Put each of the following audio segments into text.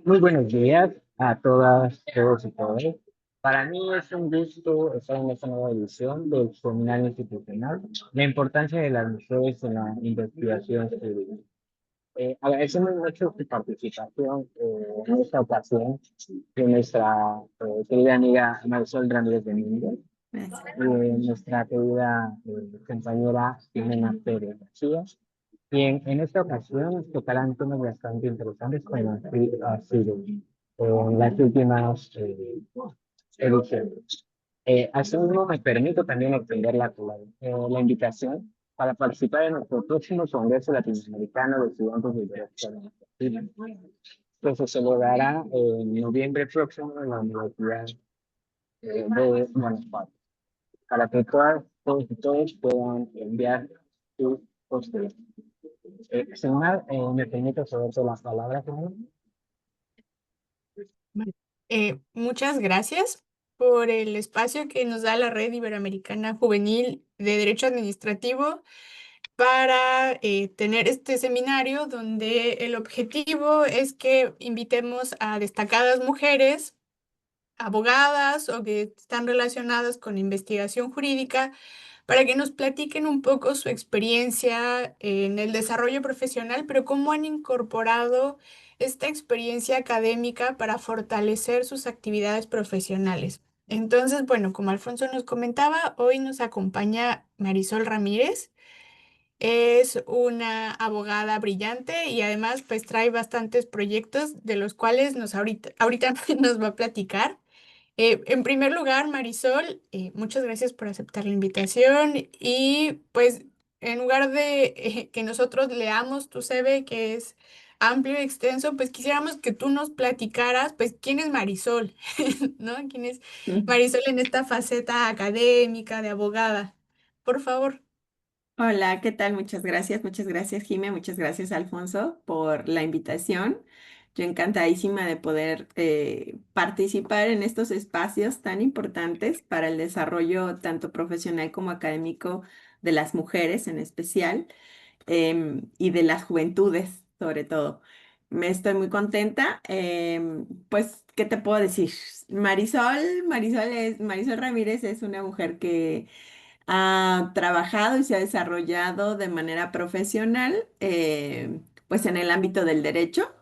Muy buenos días a todas, todos y todas. Para mí es un gusto estar en esta nueva edición del Seminario Institucional, la importancia de las mujeres en la investigación civil. Agradecemos mucho su participación en esta ocasión de nuestra querida amiga Marisol Ramírez de Domínguez, Gracias. nuestra querida compañera Jimena Pérez García, y en esta ocasión nos tocarán temas bastante interesantes como ha sido en las últimas ediciones. Asimismo, me permito también extender la invitación para participar en nuestro próximo Congreso Latinoamericano de Estudiantes de Derecho Administrativo, que se celebrará en noviembre próximo en la Universidad de Guanajuato, para que todos y todos puedan enviar sus posturas. Sin más, me permito cederte las palabras, Juan. Vale. Muchas gracias por el espacio que nos da la Red Iberoamericana Juvenil de Derecho Administrativo para tener este seminario donde el objetivo es que invitemos a destacadas mujeres, abogadas o que están relacionadas con investigación jurídica para que nos platiquen un poco su experiencia en el desarrollo profesional, pero cómo han incorporado esta experiencia académica para fortalecer sus actividades profesionales. Entonces, bueno, como Alfonso nos comentaba, hoy nos acompaña Marisol Ramírez. Es una abogada brillante y además pues trae bastantes proyectos de los cuales ahorita nos va a platicar. En primer lugar, Marisol, muchas gracias por aceptar la invitación y pues en lugar de que nosotros leamos tu CV, que es amplio y extenso, pues quisiéramos que tú nos platicaras pues quién es Marisol, ¿no? ¿Quién es Mm. Marisol en esta faceta académica de abogada? Por favor. Hola, ¿qué tal? Muchas gracias, Jime, muchas gracias, Alfonso, por la invitación. Yo encantadísima de poder participar en estos espacios tan importantes para el desarrollo tanto profesional como académico de las mujeres en especial, y de las juventudes sobre todo. Me estoy muy contenta. Pues, ¿qué te puedo decir? Marisol Ramírez es una mujer que ha trabajado y se ha desarrollado de manera profesional, pues en el ámbito del derecho.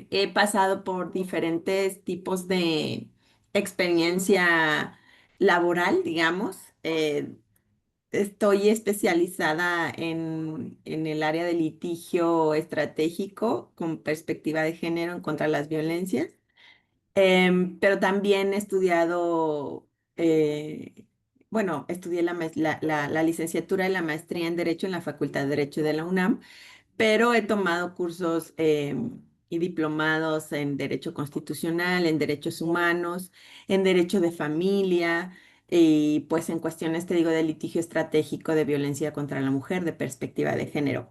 He pasado por diferentes tipos de experiencia laboral, digamos. Estoy especializada en el área de litigio estratégico con perspectiva de género en contra de las violencias. Pero también he estudiado, bueno, estudié la licenciatura y la maestría en Derecho en la Facultad de Derecho de la UNAM, pero he tomado cursos y diplomados en Derecho Constitucional, en Derechos Humanos, en Derecho de Familia y pues en cuestiones, te digo, de litigio estratégico de violencia contra la mujer, de perspectiva de género.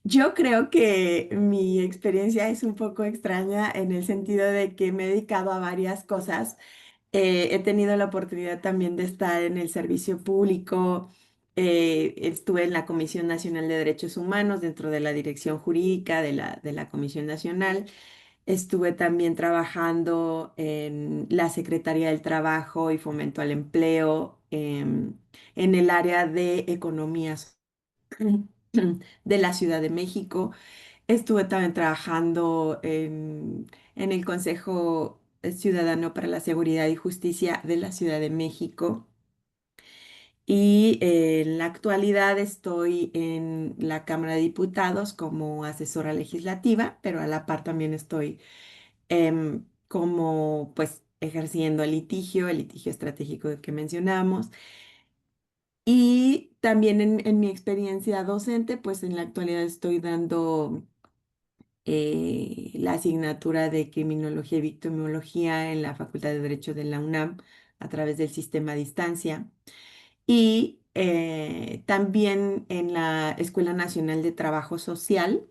Yo creo que mi experiencia es un poco extraña en el sentido de que me he dedicado a varias cosas. He tenido la oportunidad también de estar en el servicio público. Estuve en la Comisión Nacional de Derechos Humanos dentro de la Dirección Jurídica de la Comisión Nacional. Estuve también trabajando en la Secretaría del Trabajo y Fomento al Empleo, en el área de economías de la Ciudad de México. Estuve también trabajando en el Consejo Ciudadano para la Seguridad y Justicia de la Ciudad de México. Y en la actualidad estoy en la Cámara de Diputados como asesora legislativa, pero a la par también estoy como pues ejerciendo el litigio estratégico que mencionamos. Y también en mi experiencia docente, pues en la actualidad estoy dando la asignatura de Criminología y Victimología en la Facultad de Derecho de la UNAM a través del sistema a distancia. Y también en la Escuela Nacional de Trabajo Social,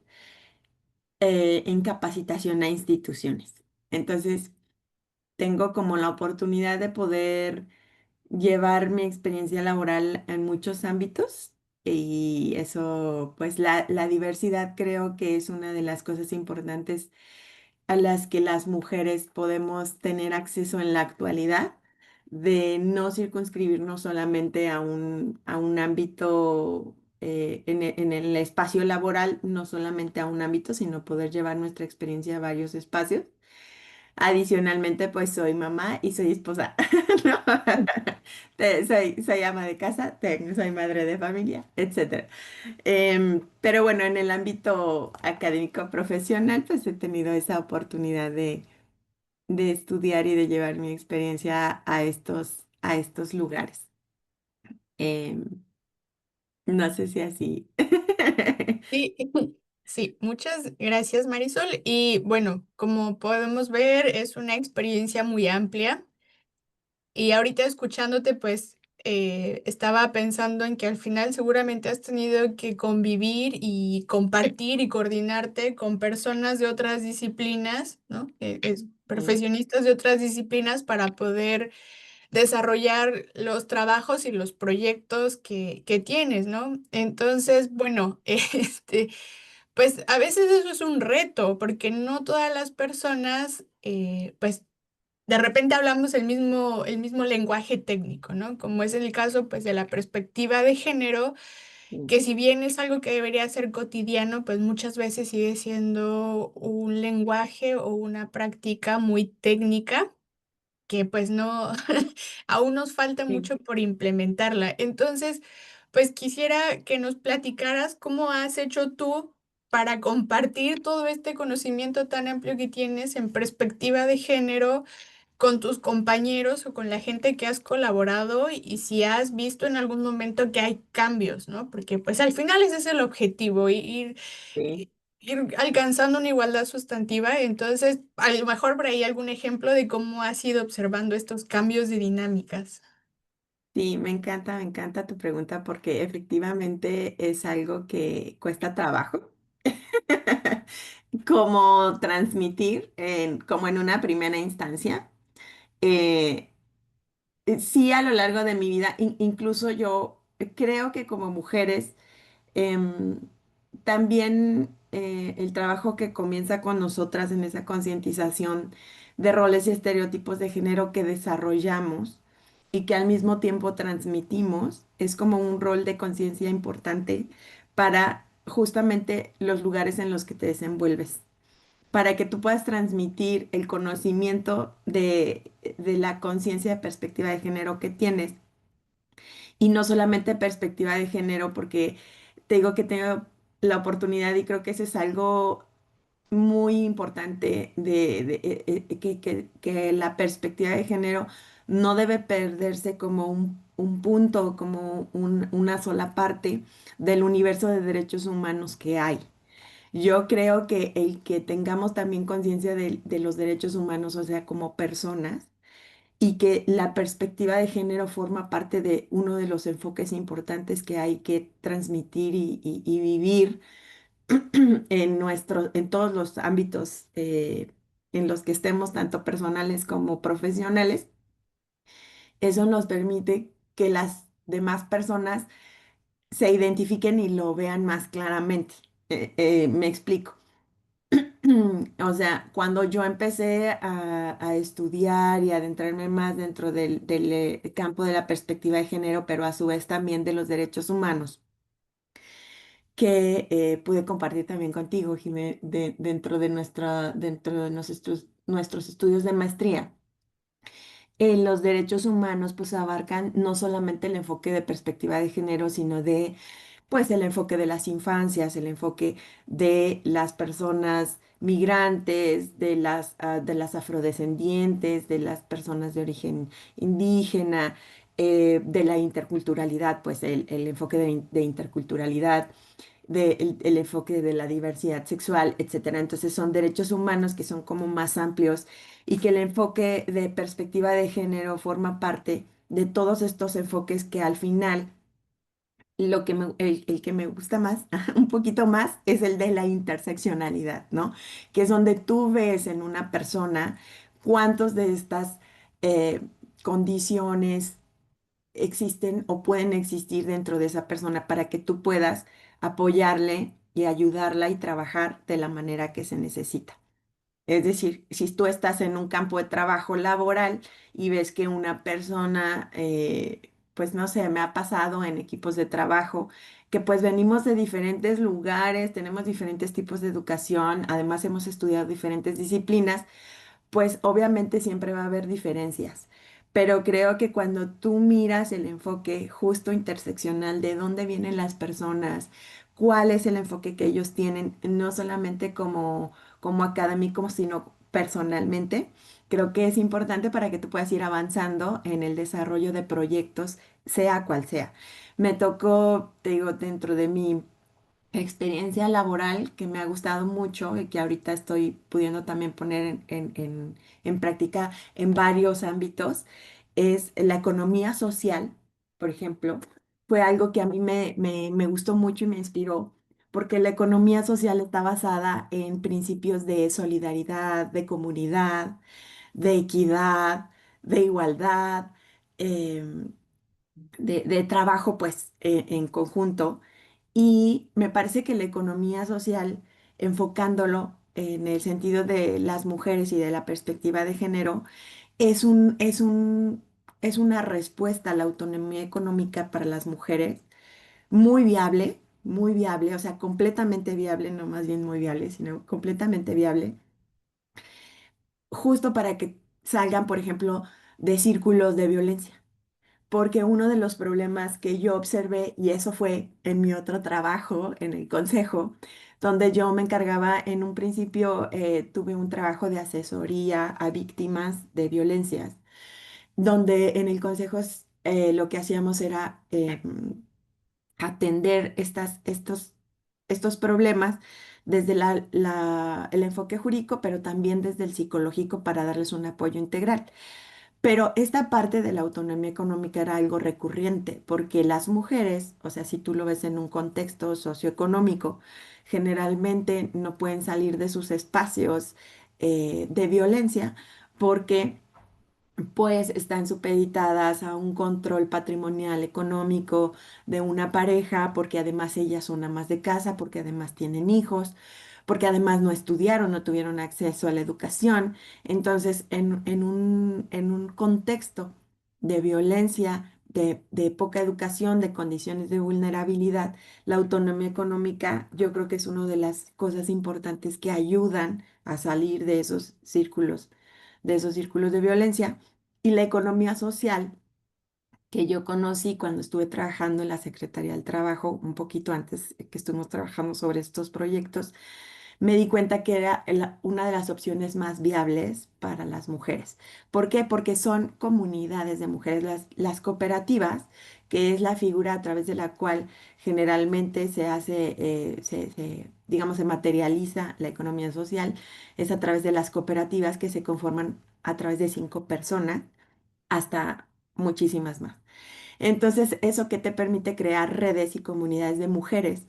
en capacitación a instituciones. Entonces, tengo como la oportunidad de poder llevar mi experiencia laboral en muchos ámbitos. Y eso, pues la diversidad creo que es una de las cosas importantes a las que las mujeres podemos tener acceso en la actualidad, de no circunscribirnos solamente a un ámbito en el espacio laboral, no solamente a un ámbito, sino poder llevar nuestra experiencia a varios espacios. Adicionalmente, pues soy mamá y soy esposa, ¿no? Soy ama de casa, soy madre de familia, etcétera. Pero bueno, en el ámbito académico profesional, pues he tenido esa oportunidad de estudiar y de llevar mi experiencia a estos lugares. Em, no sé si así. Sí, sí, muchas gracias, Marisol. Y bueno, como podemos ver, es una experiencia muy amplia. Y ahorita escuchándote, pues estaba pensando en que al final seguramente has tenido que convivir y compartir y coordinarte con personas de otras disciplinas, ¿no? Sí, Profesionistas de otras disciplinas para poder desarrollar los trabajos y los proyectos que tienes, ¿no? Entonces, bueno, pues a veces eso es un reto, porque no todas las personas, pues de repente hablamos el mismo lenguaje técnico, ¿no? Como es el caso, pues, de la perspectiva de género, sí, que si bien es algo que debería ser cotidiano, pues muchas veces sigue siendo un lenguaje o una práctica muy técnica que pues no, aún nos falta sí. mucho por implementarla. Entonces, pues quisiera que nos platicaras cómo has hecho tú para compartir todo este conocimiento tan amplio que tienes en perspectiva de género con tus compañeros o con la gente que has colaborado y si has visto en algún momento que hay cambios, ¿no? Porque pues al final ese es el objetivo, Sí. ir alcanzando una igualdad sustantiva. Entonces, a lo mejor por ahí algún ejemplo de cómo has ido observando estos cambios de dinámicas. Sí, me encanta tu pregunta porque efectivamente es algo que cuesta trabajo. Como transmitir, como en una primera instancia. Eh, sí, a lo largo de mi vida, incluso yo creo que como mujeres, em, también el trabajo que comienza con nosotras en esa concientización de roles y estereotipos de género que desarrollamos y que al mismo tiempo transmitimos, es como un rol de conciencia importante para justamente los lugares en los que te desenvuelves, para que tú puedas transmitir el conocimiento de la conciencia de perspectiva de género que tienes. Y no solamente perspectiva de género, porque te digo que tengo la oportunidad y creo que eso es algo muy importante que la perspectiva de género no debe perderse como un punto, como una sola parte del universo de derechos humanos que hay. Yo creo que el que tengamos también conciencia de los derechos humanos, o sea, como personas, y que la perspectiva de género forma parte de uno de los enfoques importantes que hay que transmitir y vivir en todos los ámbitos en los que estemos, tanto personales como profesionales. Eso nos permite que las demás personas se identifiquen y lo vean más claramente. Me explico. O sea, cuando yo empecé a estudiar y a adentrarme más dentro del campo de la perspectiva de género, pero a su vez también de los derechos humanos, que pude compartir también contigo, Jimé, dentro de nuestros estudios de maestría. Los derechos humanos pues abarcan no solamente el enfoque de perspectiva de género, sino de pues el enfoque de las infancias, el enfoque de las personas migrantes, de las afrodescendientes, de las personas de origen indígena, de la interculturalidad, pues el enfoque de interculturalidad, el enfoque de la diversidad sexual, etcétera. Entonces son derechos humanos que son como más amplios y que el enfoque de perspectiva de género forma parte de todos estos enfoques que al final el que me gusta más, un poquito más, es el de la interseccionalidad, ¿no? Que es donde tú ves en una persona cuántos de estas eh, condiciones existen o pueden existir dentro de esa persona para que tú puedas apoyarle y ayudarla y trabajar de la manera que se necesita. Es decir, si tú estás en un campo de trabajo laboral y ves que una persona, pues no sé, me ha pasado en equipos de trabajo, que pues venimos de diferentes lugares, tenemos diferentes tipos de educación, además hemos estudiado diferentes disciplinas, pues obviamente siempre va a haber diferencias, pero creo que cuando tú miras el enfoque justo interseccional de dónde vienen las personas, cuál es el enfoque que ellos tienen, no solamente como académico, sino personalmente, creo que es importante para que tú puedas ir avanzando en el desarrollo de proyectos, sea cual sea. Me tocó, te digo, dentro de mi experiencia laboral que me ha gustado mucho y que ahorita estoy pudiendo también poner en práctica en varios ámbitos, es la economía social, por ejemplo. Fue algo que a mí me gustó mucho y me inspiró, porque la economía social está basada en principios de solidaridad, de comunidad, de equidad, de igualdad. em, de trabajo, pues, en conjunto. Y me parece que la economía social, enfocándolo en el sentido de las mujeres y de la perspectiva de género, es una respuesta a la autonomía económica para las mujeres muy viable, o sea, completamente viable, no más bien muy viable, sino completamente viable, justo para que salgan, por ejemplo, de círculos de violencia. Porque uno de los problemas que yo observé, y eso fue en mi otro trabajo, en el consejo, donde yo me encargaba en un principio, tuve un trabajo de asesoría a víctimas de violencias, donde en el consejo lo que hacíamos era atender estos problemas desde el enfoque jurídico, pero también desde el psicológico para darles un apoyo integral. Pero esta parte de la autonomía económica era algo recurrente, porque las mujeres, o sea, si tú lo ves en un contexto socioeconómico, generalmente no pueden salir de sus espacios de violencia porque pues están supeditadas a un control patrimonial económico de una pareja, porque además ellas son amas de casa, porque además tienen hijos, porque además no estudiaron, no tuvieron acceso a la educación. Entonces, en un contexto de violencia, de poca educación, de condiciones de vulnerabilidad, la autonomía económica yo creo que es una de las cosas importantes que ayudan a salir de esos círculos de violencia. Y la economía social que yo conocí cuando estuve trabajando en la Secretaría del Trabajo, un poquito antes que estuvimos trabajando sobre estos proyectos, me di cuenta que era una de las opciones más viables para las mujeres. ¿Por qué? Porque son comunidades de mujeres, las cooperativas, que es la figura a través de la cual generalmente se hace, digamos, se materializa la economía social, es a través de las cooperativas que se conforman a través de 5 personas hasta muchísimas más. Entonces, eso que te permite crear redes y comunidades de mujeres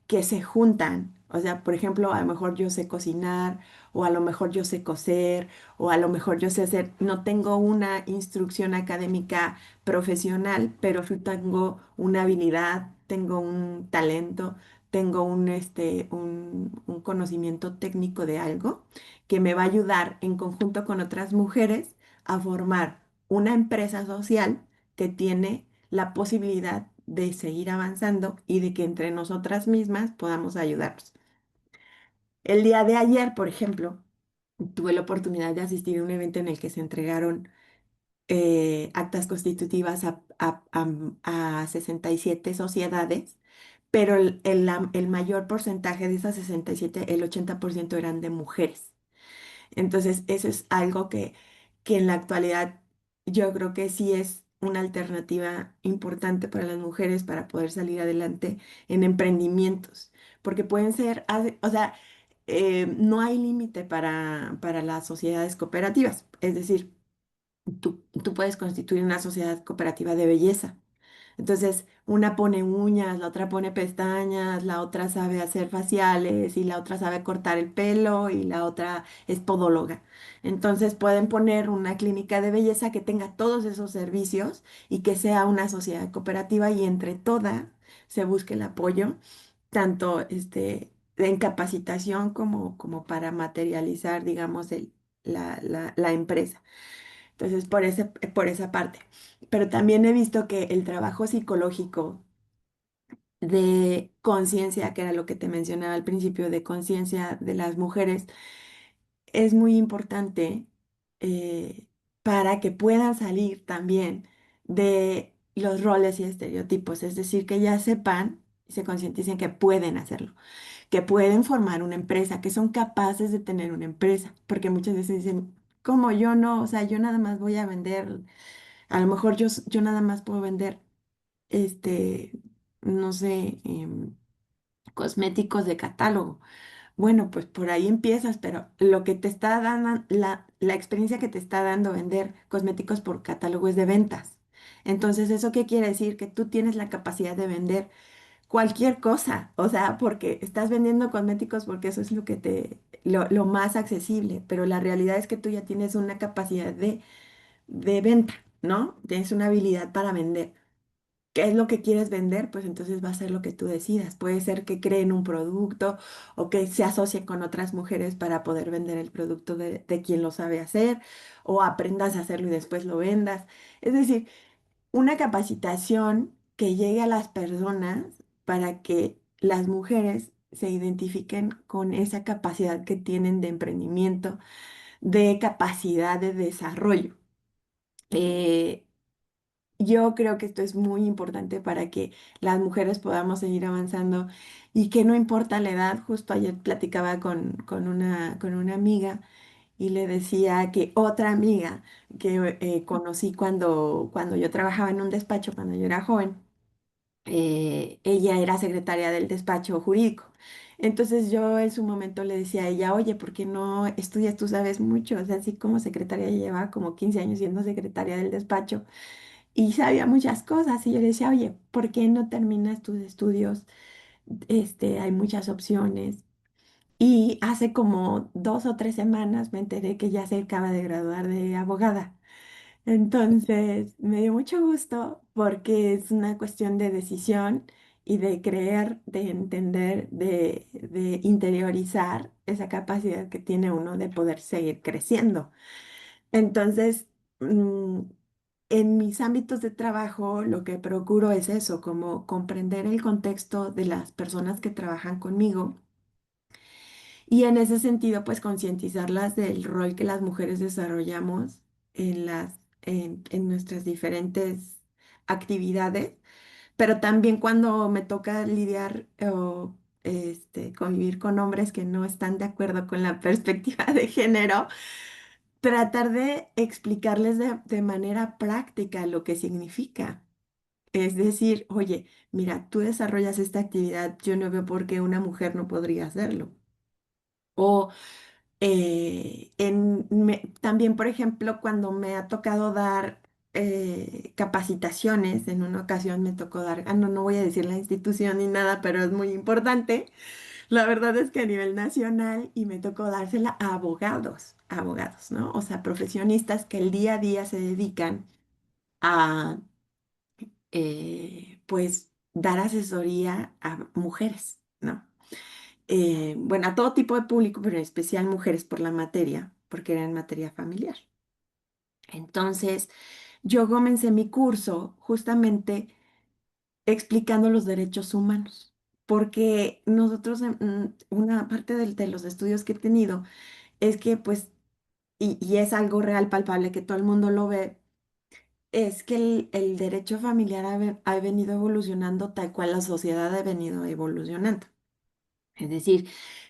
que se juntan. O sea, por ejemplo, a lo mejor yo sé cocinar, o a lo mejor yo sé coser, o a lo mejor yo sé hacer, no tengo una instrucción académica profesional, pero sí tengo una habilidad, tengo un talento, tengo un conocimiento técnico de algo que me va a ayudar en conjunto con otras mujeres a formar una empresa social que tiene la posibilidad de seguir avanzando y de que entre nosotras mismas podamos ayudarnos. El día de ayer, por ejemplo, tuve la oportunidad de asistir a un evento en el que se entregaron actas constitutivas a 67 sociedades, pero el mayor porcentaje de esas 67, el 80% eran de mujeres. Entonces, eso es algo que en la actualidad yo creo que sí es una alternativa importante para las mujeres para poder salir adelante en emprendimientos, porque pueden ser, o sea, no hay límite para las sociedades cooperativas. Es decir, tú puedes constituir una sociedad cooperativa de belleza. Entonces, una pone uñas, la otra pone pestañas, la otra sabe hacer faciales y la otra sabe cortar el pelo y la otra es podóloga. Entonces, pueden poner una clínica de belleza que tenga todos esos servicios y que sea una sociedad cooperativa y entre todas se busque el apoyo, tanto en capacitación como para materializar, digamos, la empresa. Entonces, por esa parte. Pero también he visto que el trabajo psicológico de conciencia, que era lo que te mencionaba al principio, de conciencia de las mujeres, es muy importante eh, para que puedan salir también de los roles y estereotipos, es decir, que ya sepan y se concienticen que pueden hacerlo, que pueden formar una empresa, que son capaces de tener una empresa, porque muchas veces dicen, como yo no, o sea, yo nada más voy a vender, a lo mejor yo nada más puedo vender, este, no sé, cosméticos de catálogo. Bueno, pues por ahí empiezas, pero lo que te está dando, la experiencia que te está dando vender cosméticos por catálogo es de ventas. Entonces, ¿eso qué quiere decir? Que tú tienes la capacidad de vender cualquier cosa, o sea, porque estás vendiendo cosméticos porque eso es lo más accesible, pero la realidad es que tú ya tienes una capacidad de venta, ¿no? Tienes una habilidad para vender. ¿Qué es lo que quieres vender? Pues entonces va a ser lo que tú decidas. Puede ser que creen un producto o que se asocien con otras mujeres para poder vender el producto de quien lo sabe hacer o aprendas a hacerlo y después lo vendas. Es decir, una capacitación que llegue a las personas para que las mujeres se identifiquen con esa capacidad que tienen de emprendimiento, de capacidad de desarrollo. Eh, yo creo que esto es muy importante para que las mujeres podamos seguir avanzando y que no importa la edad. Justo ayer platicaba con una amiga y le decía que otra amiga que conocí cuando yo trabajaba en un despacho, cuando yo era joven, ella era secretaria del despacho jurídico. Entonces yo en su momento le decía a ella, oye, ¿por qué no estudias? Tú sabes mucho, o sea, así como secretaria lleva como 15 años siendo secretaria del despacho y sabía muchas cosas. Y yo le decía, oye, ¿por qué no terminas tus estudios? Hay muchas opciones. Y hace como 2 o 3 semanas me enteré que ya se acaba de graduar de abogada. Entonces, me dio mucho gusto porque es una cuestión de decisión y de creer, de entender, de interiorizar esa capacidad que tiene uno de poder seguir creciendo. Entonces, en mis ámbitos de trabajo, lo que procuro es eso, como comprender el contexto de las personas que trabajan conmigo y en ese sentido, pues concientizarlas del rol que las mujeres desarrollamos en nuestras diferentes actividades, pero también cuando me toca lidiar o convivir con hombres que no están de acuerdo con la perspectiva de género, tratar de explicarles de manera práctica lo que significa. Es decir, oye, mira, tú desarrollas esta actividad, yo no veo por qué una mujer no podría hacerlo. O también, por ejemplo, cuando me ha tocado dar capacitaciones, en una ocasión me tocó dar, no, no voy a decir la institución ni nada, pero es muy importante. La verdad es que a nivel nacional y me tocó dársela a abogados, ¿no? O sea, profesionistas que el día a día se dedican a, pues, dar asesoría a mujeres, ¿no? Bueno, a todo tipo de público, pero en especial mujeres por la materia, porque era en materia familiar. Entonces, yo comencé mi curso justamente explicando los derechos humanos, porque nosotros, una parte de los estudios que he tenido es que, pues, y es algo real, palpable, que todo el mundo lo ve, es que el derecho familiar ha venido evolucionando tal cual la sociedad ha venido evolucionando. Es decir,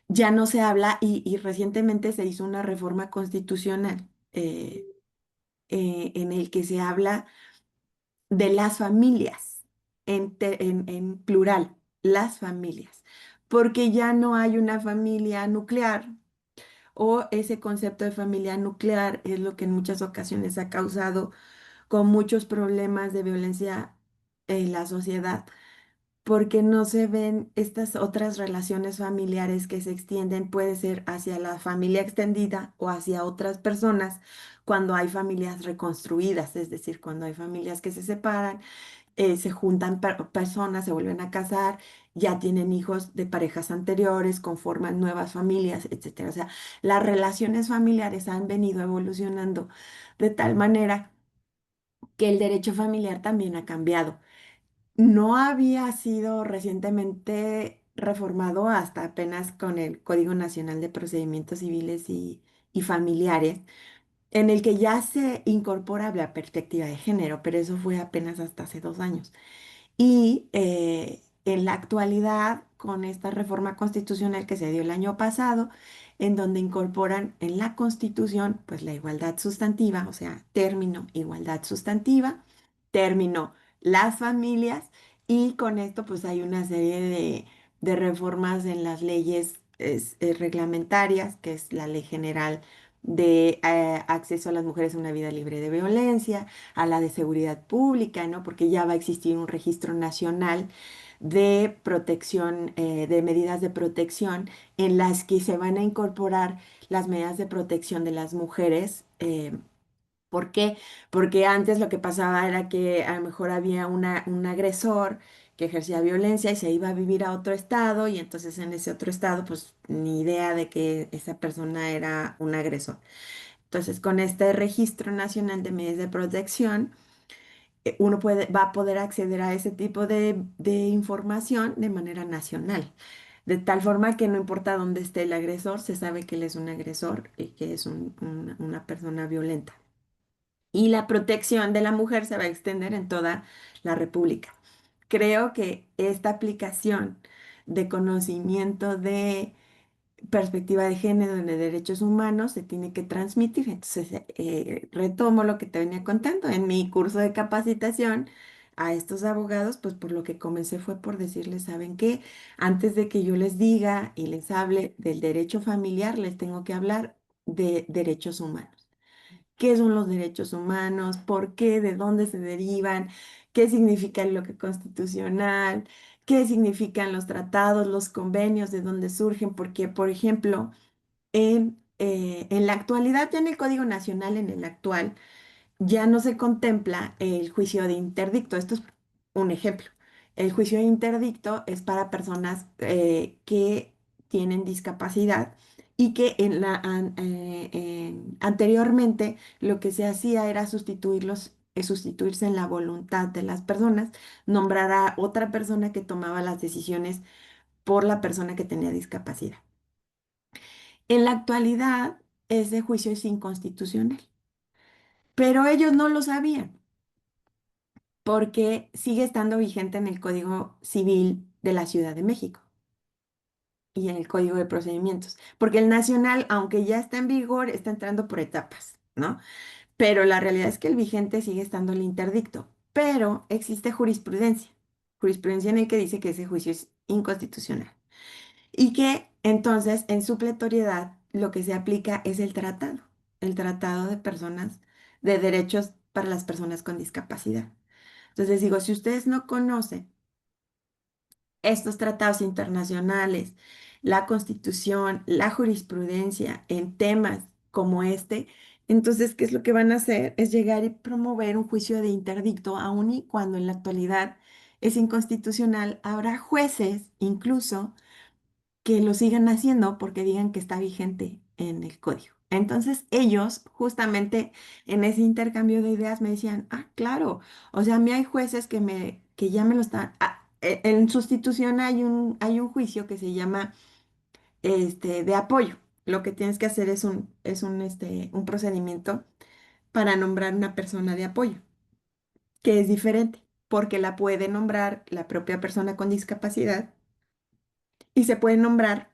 ya no se habla y recientemente se hizo una reforma constitucional en el que se habla de las familias, en plural, las familias, porque ya no hay una familia nuclear o ese concepto de familia nuclear es lo que en muchas ocasiones ha causado con muchos problemas de violencia en la sociedad porque no se ven estas otras relaciones familiares que se extienden, puede ser hacia la familia extendida o hacia otras personas cuando hay familias reconstruidas, es decir, cuando hay familias que se separan, se juntan personas, se vuelven a casar, ya tienen hijos de parejas anteriores, conforman nuevas familias, etcétera. O sea, las relaciones familiares han venido evolucionando de tal manera que el derecho familiar también ha cambiado. No había sido recientemente reformado hasta apenas con el Código Nacional de Procedimientos Civiles y Familiares, en el que ya se incorpora la perspectiva de género, pero eso fue apenas hasta hace 2 años. Y en la actualidad, con esta reforma constitucional que se dio el año pasado, en donde incorporan en la Constitución, pues la igualdad sustantiva, o sea, término igualdad sustantiva, término las familias, y con esto pues hay una serie de reformas en las leyes reglamentarias, que es la Ley General de acceso a las mujeres a una vida libre de violencia, a la de seguridad pública, ¿no? Porque ya va a existir un registro nacional de protección, de medidas de protección, en las que se van a incorporar las medidas de protección de las mujeres. ¿Por qué? Porque antes lo que pasaba era que a lo mejor había un agresor que ejercía violencia y se iba a vivir a otro estado, y entonces en ese otro estado pues ni idea de que esa persona era un agresor. Entonces, con este registro nacional de medidas de protección, uno va a poder acceder a ese tipo de información de manera nacional, de tal forma que no importa dónde esté el agresor, se sabe que él es un agresor y que es una persona violenta. Y la protección de la mujer se va a extender en toda la República. Creo que esta aplicación de conocimiento de perspectiva de género en los derechos humanos se tiene que transmitir. Entonces, retomo lo que te venía contando. En mi curso de capacitación a estos abogados, pues por lo que comencé fue por decirles, ¿saben qué? Antes de que yo les diga y les hable del derecho familiar, les tengo que hablar de derechos humanos. ¿Qué son los derechos humanos? ¿Por qué? ¿De dónde se derivan? ¿Qué significa el bloque constitucional? ¿Qué significan los tratados, los convenios, de dónde surgen? Porque, por ejemplo, en la actualidad, ya en el Código Nacional, en el actual, ya no se contempla el juicio de interdicto. Esto es un ejemplo. El juicio de interdicto es para personas que tienen discapacidad y que anteriormente lo que se hacía era sustituirse en la voluntad de las personas, nombrar a otra persona que tomaba las decisiones por la persona que tenía discapacidad. En la actualidad, ese juicio es inconstitucional, pero ellos no lo sabían porque sigue estando vigente en el Código Civil de la Ciudad de México y en el Código de Procedimientos, porque el nacional, aunque ya está en vigor, está entrando por etapas, ¿no? Pero la realidad es que el vigente sigue estando el interdicto, pero existe jurisprudencia en el que dice que ese juicio es inconstitucional y que entonces en su pletoriedad lo que se aplica es el tratado de personas, de derechos para las personas con discapacidad. Entonces digo, si ustedes no conocen estos tratados internacionales, la Constitución, la jurisprudencia en temas como este, entonces, ¿qué es lo que van a hacer? Es llegar y promover un juicio de interdicto, aun y cuando en la actualidad es inconstitucional. Habrá jueces incluso que lo sigan haciendo porque digan que está vigente en el código. Entonces ellos, justamente en ese intercambio de ideas, me decían, ah, claro, o sea, a mí hay jueces que ya me lo están, en sustitución hay un juicio que se llama de apoyo. Lo que tienes que hacer es un procedimiento para nombrar una persona de apoyo, que es diferente, porque la puede nombrar la propia persona con discapacidad y se puede nombrar,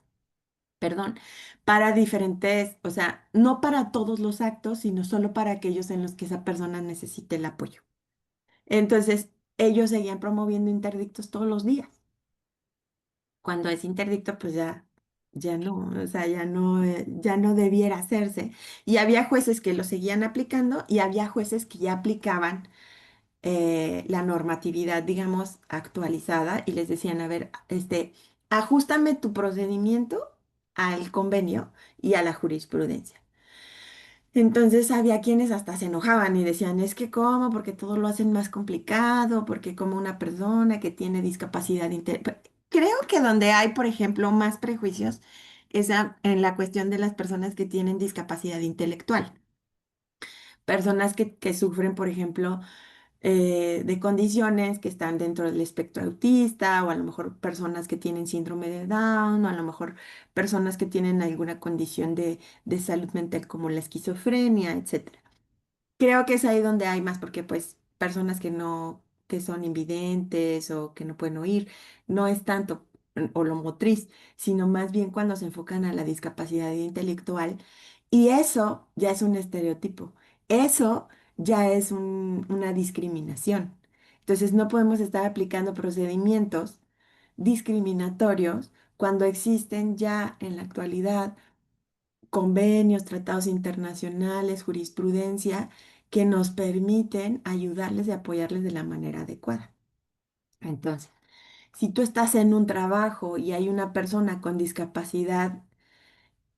perdón, para diferentes, o sea, no para todos los actos, sino solo para aquellos en los que esa persona necesite el apoyo. Entonces, ellos seguían promoviendo interdictos todos los días. Cuando es interdicto, pues ya no, o sea, ya no debiera hacerse. Y había jueces que lo seguían aplicando y había jueces que ya aplicaban la normatividad, digamos, actualizada y les decían, a ver, ajústame tu procedimiento al convenio y a la jurisprudencia. Entonces había quienes hasta se enojaban y decían, es que cómo, porque todo lo hacen más complicado, porque como una persona que tiene discapacidad intelectual. Creo que donde hay, por ejemplo, más prejuicios es en la cuestión de las personas que tienen discapacidad intelectual. Personas que sufren, por ejemplo, de condiciones que están dentro del espectro autista, o a lo mejor personas que tienen síndrome de Down, o a lo mejor personas que tienen alguna condición de salud mental como la esquizofrenia, etcétera. Creo que es ahí donde hay más, porque pues personas que no, que son invidentes o que no pueden oír, no es tanto o lo motriz, sino más bien cuando se enfocan a la discapacidad intelectual. Y eso ya es un estereotipo, eso ya es una discriminación. Entonces no podemos estar aplicando procedimientos discriminatorios cuando existen ya en la actualidad convenios, tratados internacionales, jurisprudencia que nos permiten ayudarles y apoyarles de la manera adecuada. Entonces, si tú estás en un trabajo y hay una persona con discapacidad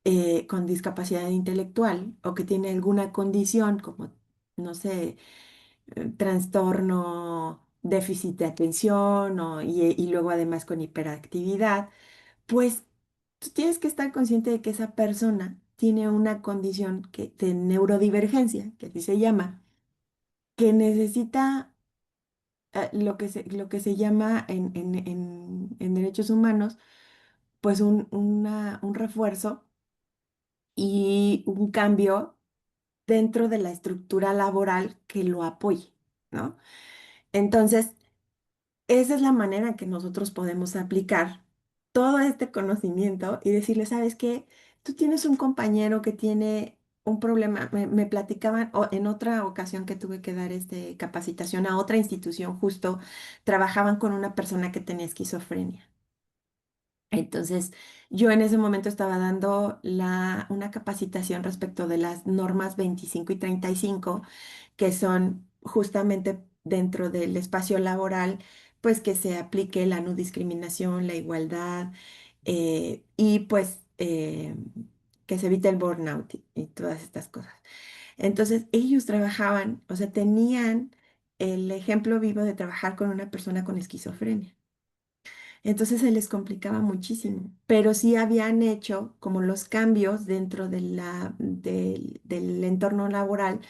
intelectual o que tiene alguna condición como, no sé, trastorno, déficit de atención y luego además con hiperactividad, pues tú tienes que estar consciente de que esa persona tiene una condición de neurodivergencia, que así se llama, que necesita lo que se llama en derechos humanos, pues un refuerzo y un cambio dentro de la estructura laboral que lo apoye, ¿no? Entonces, esa es la manera en que nosotros podemos aplicar todo este conocimiento y decirle, ¿sabes qué? Tú tienes un compañero que tiene un problema. Me platicaban en otra ocasión que tuve que dar capacitación a otra institución, justo trabajaban con una persona que tenía esquizofrenia. Entonces, yo en ese momento estaba dando una capacitación respecto de las normas 25 y 35 que son justamente dentro del espacio laboral, pues que se aplique la no discriminación, la igualdad y pues que se evite el burnout y todas estas cosas. Entonces, ellos trabajaban, o sea, tenían el ejemplo vivo de trabajar con una persona con esquizofrenia. Entonces se les complicaba muchísimo, pero sí habían hecho como los cambios dentro del entorno laboral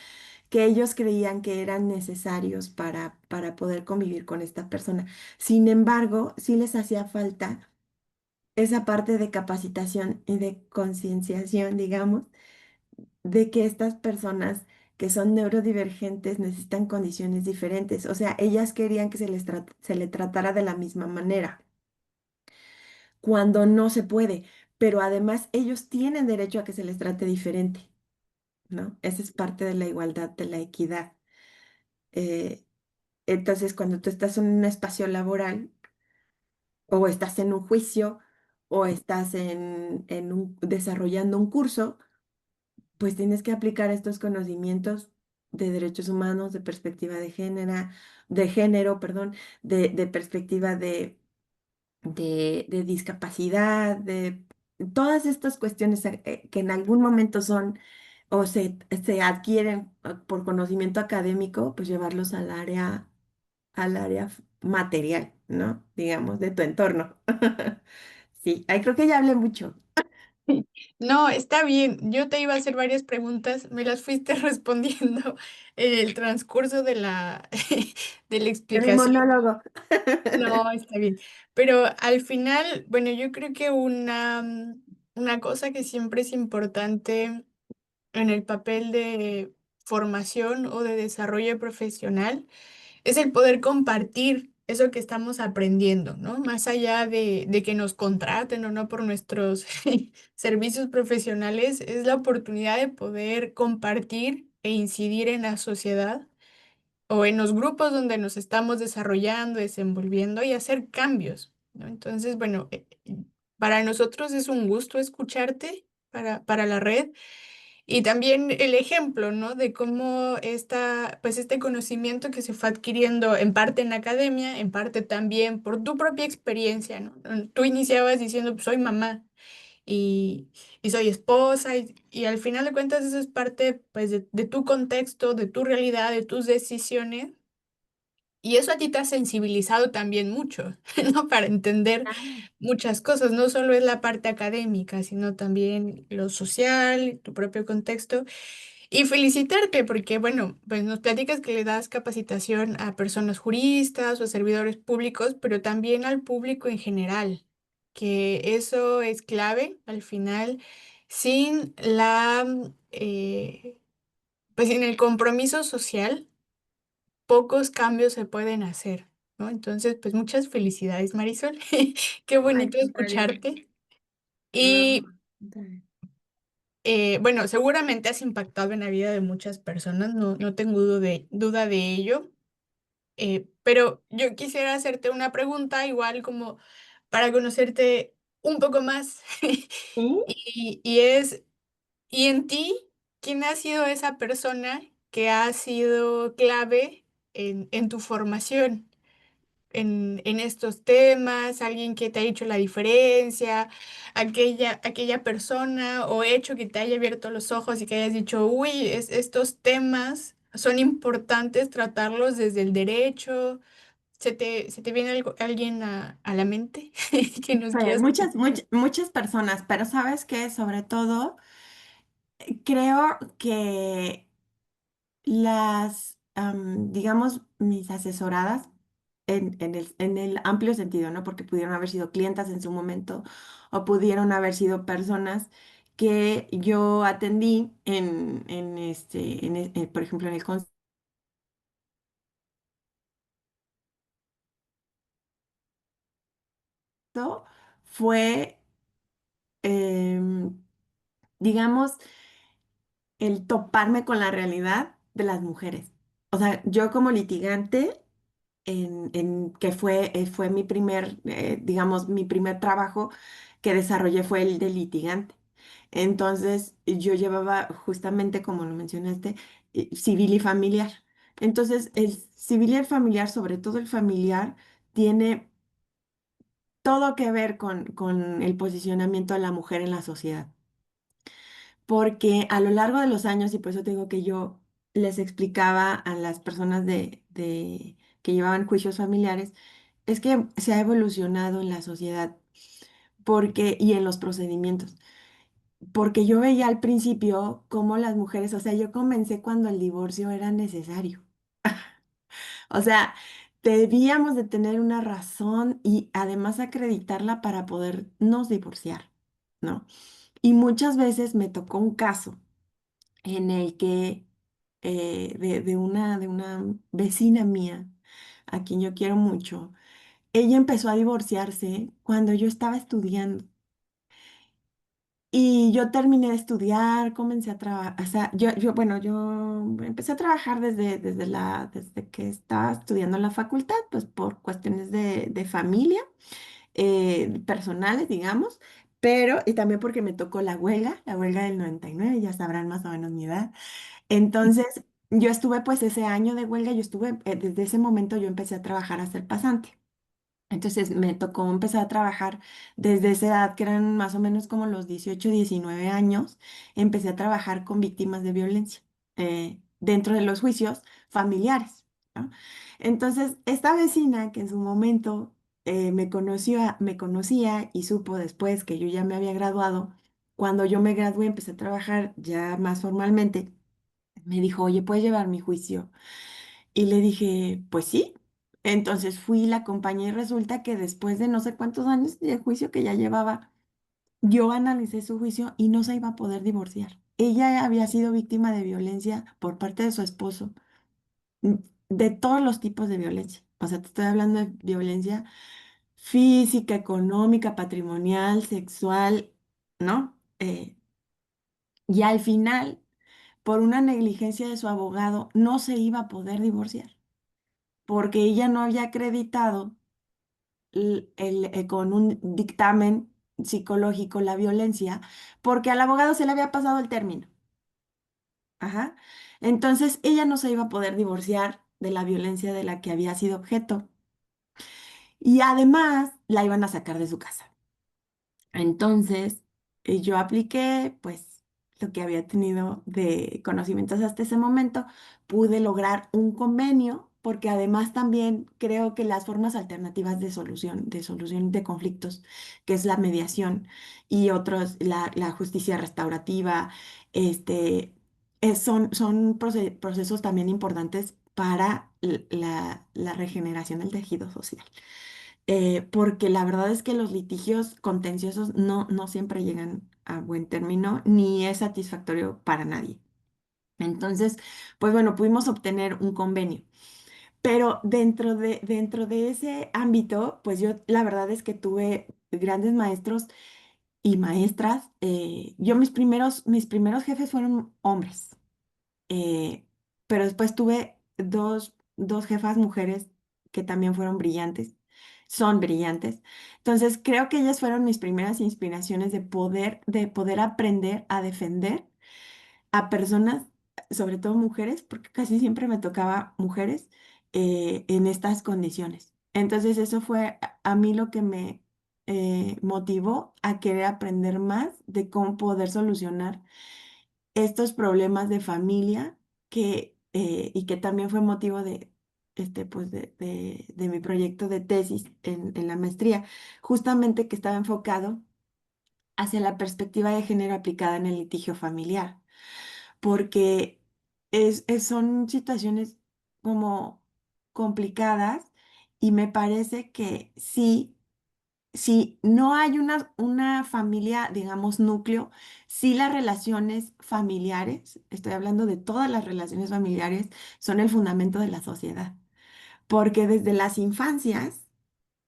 que ellos creían que eran necesarios para poder convivir con esta persona. Sin embargo, sí les hacía falta esa parte de capacitación y de concienciación, digamos, de que estas personas que son neurodivergentes necesitan condiciones diferentes. O sea, ellas querían que se le tratara de la misma manera cuando no se puede, pero además ellos tienen derecho a que se les trate diferente, ¿no? Esa es parte de la igualdad, de la equidad. Eh, entonces, cuando tú estás en un espacio laboral o estás en un juicio o estás desarrollando un curso, pues tienes que aplicar estos conocimientos de derechos humanos, de perspectiva de género, perdón, de perspectiva de discapacidad, de todas estas cuestiones que en algún momento son o se adquieren por conocimiento académico, pues llevarlos al área material, ¿no? Digamos, de tu entorno. Sí, ahí creo que ya hablé mucho. No, está bien. Yo te iba a hacer varias preguntas, me las fuiste respondiendo en el transcurso de de la De mi explicación. monólogo. No, está bien. Pero al final, bueno, yo creo que una cosa que siempre es importante en el papel de formación o de desarrollo profesional es el poder compartir eso que estamos aprendiendo, ¿no? Más allá de que nos contraten o no por nuestros servicios profesionales, es la oportunidad de poder compartir e incidir en la sociedad o en los grupos donde nos estamos desarrollando, desenvolviendo y hacer cambios, ¿no? Entonces, bueno, para nosotros es un gusto escucharte para la red. Y también el ejemplo, ¿no? De cómo pues este conocimiento que se fue adquiriendo en parte en la academia, en parte también por tu propia experiencia, ¿no? Tú iniciabas diciendo, pues soy mamá. y, y soy esposa y al final de cuentas eso es parte pues de tu contexto, de tu realidad, de tus decisiones. Y eso a ti te ha sensibilizado también mucho, ¿no? Para entender Claro. muchas cosas, no solo es la parte académica, sino también lo social, tu propio contexto. Y felicitarte porque, bueno, pues nos platicas que le das capacitación a personas juristas o a servidores públicos, pero también al público en general, que eso es clave al final, sin pues sin el compromiso social pocos cambios se pueden hacer, ¿no? Entonces, pues muchas felicidades, Marisol. Qué Al bonito contrario. escucharte. No, Y al contrario. bueno, seguramente has impactado en la vida de muchas personas, no tengo duda de ello. Pero yo quisiera hacerte una pregunta, igual como para conocerte un poco más. ¿Sí? Y es, ¿y en ti, quién ha sido esa persona que ha sido clave en tu formación? En estos temas, alguien que te ha hecho la diferencia, aquella persona o hecho que te haya abierto los ojos y que hayas dicho, uy, estos temas son importantes tratarlos desde el derecho. ¿Se te viene alguien a la mente que nos quieras Muchas, platicar? muchas personas, pero ¿sabes qué? Sobre todo, creo que digamos, mis asesoradas, en el amplio sentido, ¿no? Porque pudieron haber sido clientas en su momento o pudieron haber sido personas que yo atendí por ejemplo, en el concepto, fue, em, digamos, el toparme con la realidad de las mujeres. O sea, yo como litigante, que fue mi primer, digamos, mi primer trabajo que desarrollé fue el de litigante. Entonces, yo llevaba justamente, como lo mencionaste, civil y familiar. Entonces, el civil y el familiar, sobre todo el familiar, tiene todo que ver con el posicionamiento de la mujer en la sociedad, porque a lo largo de los años, y por eso te digo que yo les explicaba a las personas que llevaban juicios familiares, es que se ha evolucionado en la sociedad y en los procedimientos, porque yo veía al principio cómo las mujeres, o sea, yo comencé cuando el divorcio era necesario. O sea, debíamos de tener una razón y además acreditarla para podernos divorciar, ¿no? Y muchas veces me tocó un caso en el que de una vecina mía, a quien yo quiero mucho, ella empezó a divorciarse cuando yo estaba estudiando. Y yo terminé de estudiar, comencé a trabajar, o sea, bueno, yo empecé a trabajar desde que estaba estudiando en la facultad, pues por cuestiones de familia, personales, digamos, pero y también porque me tocó la huelga del 99, ya sabrán más o menos mi edad. Entonces, yo estuve pues ese año de huelga, desde ese momento yo empecé a trabajar a ser pasante. Entonces me tocó empezar a trabajar desde esa edad, que eran más o menos como los 18 19 años, empecé a trabajar con víctimas de violencia dentro de los juicios familiares, ¿no? Entonces, esta vecina que en su momento me conocía y supo después que yo ya me había graduado, cuando yo me gradué empecé a trabajar ya más formalmente, me dijo, oye, ¿puedes llevar mi juicio? Y le dije, pues sí. Entonces fui, la acompañé y resulta que después de no sé cuántos años de juicio que ya llevaba, yo analicé su juicio y no se iba a poder divorciar. Ella había sido víctima de violencia por parte de su esposo, mm, de todos los tipos de violencia. O sea, te estoy hablando de violencia física, económica, patrimonial, sexual, ¿no? Y al final, por una negligencia de su abogado, no se iba a poder divorciar porque ella no había acreditado con un dictamen psicológico la violencia, porque al abogado se le había pasado el término. Ajá. Entonces ella no se iba a poder divorciar de la violencia de la que había sido objeto y además la iban a sacar de su casa. Entonces, yo apliqué, pues, lo que había tenido de conocimientos hasta ese momento, pude lograr un convenio, porque además también creo que las formas alternativas de solución de conflictos, que es la mediación y otros, la justicia restaurativa, este, son procesos también importantes para la regeneración del tejido social. Porque la verdad es que los litigios contenciosos no siempre llegan a buen término ni es satisfactorio para nadie. Entonces, pues bueno, pudimos obtener un convenio. Pero dentro de ese ámbito, pues yo la verdad es que tuve grandes maestros y maestras. Yo mis primeros jefes fueron hombres, eh, pero después tuve dos jefas mujeres que también fueron brillantes, son brillantes. Entonces, creo que ellas fueron mis primeras inspiraciones de poder aprender a defender a personas, sobre todo mujeres, porque casi siempre me tocaba mujeres en estas condiciones. Entonces, eso fue a mí lo que me motivó a querer aprender más de cómo poder solucionar estos problemas de familia y que también fue motivo pues de mi proyecto de tesis en la maestría, justamente que estaba enfocado hacia la perspectiva de género aplicada en el litigio familiar, porque son situaciones como complicadas y me parece que sí. Si no hay una familia, digamos, núcleo, sí las relaciones familiares, estoy hablando de todas las relaciones familiares, son el fundamento de la sociedad. Porque desde las infancias,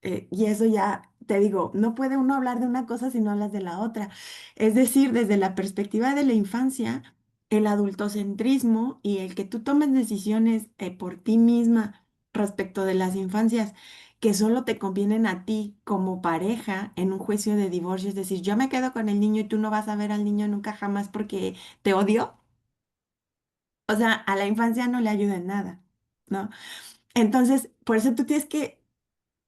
y eso ya te digo, no puede uno hablar de una cosa si no hablas de la otra. Es decir, desde la perspectiva de la infancia, el adultocentrismo y el que tú tomes decisiones por ti misma respecto de las infancias que solo te convienen a ti como pareja en un juicio de divorcio, es decir, yo me quedo con el niño y tú no vas a ver al niño nunca jamás porque te odio. O sea, a la infancia no le ayuda en nada, ¿no? Entonces, por eso tú tienes que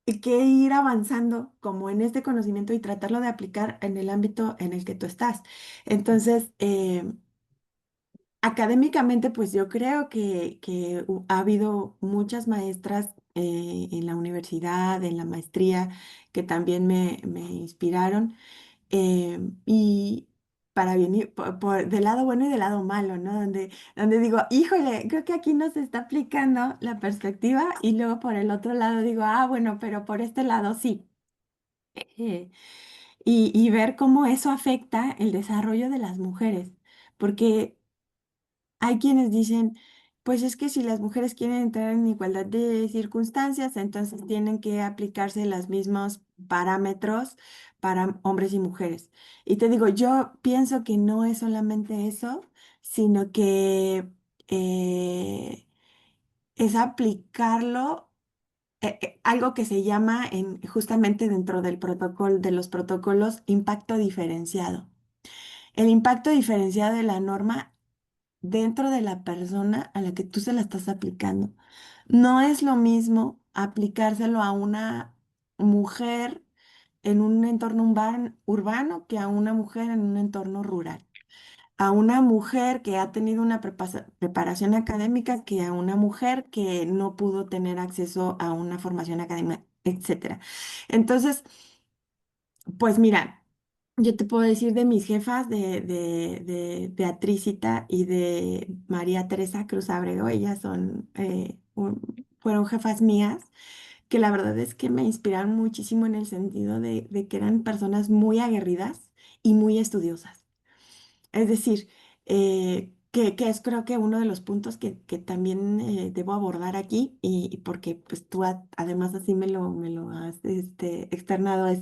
ir avanzando como en este conocimiento y tratarlo de aplicar en el ámbito en el que tú estás. Entonces, académicamente, pues yo creo que ha habido muchas maestras en la universidad, en la maestría, que también me inspiraron. Y para bien, del lado bueno y del lado malo, ¿no? Donde digo, híjole, creo que aquí no se está aplicando la perspectiva y luego por el otro lado digo, ah, bueno, pero por este lado sí. Eh, y ver cómo eso afecta el desarrollo de las mujeres, porque hay quienes dicen, pues es que si las mujeres quieren entrar en igualdad de circunstancias, entonces tienen que aplicarse los mismos parámetros para hombres y mujeres. Y te digo, yo pienso que no es solamente eso, sino que eh, es aplicarlo, algo que se llama justamente dentro del protocolo, de los protocolos, impacto diferenciado. El impacto diferenciado de la norma dentro de la persona a la que tú se la estás aplicando. No es lo mismo aplicárselo a una mujer en un entorno urbano que a una mujer en un entorno rural. A una mujer que ha tenido una preparación académica que a una mujer que no pudo tener acceso a una formación académica, etcétera. Entonces, pues mira, yo te puedo decir de mis jefas, de Beatricita y de María Teresa Cruz Abrego, ellas fueron jefas mías, que la verdad es que me inspiraron muchísimo en el sentido de que eran personas muy aguerridas y muy estudiosas. Es decir, que es creo que uno de los puntos que también debo abordar aquí y porque pues tú además así me lo has externado, es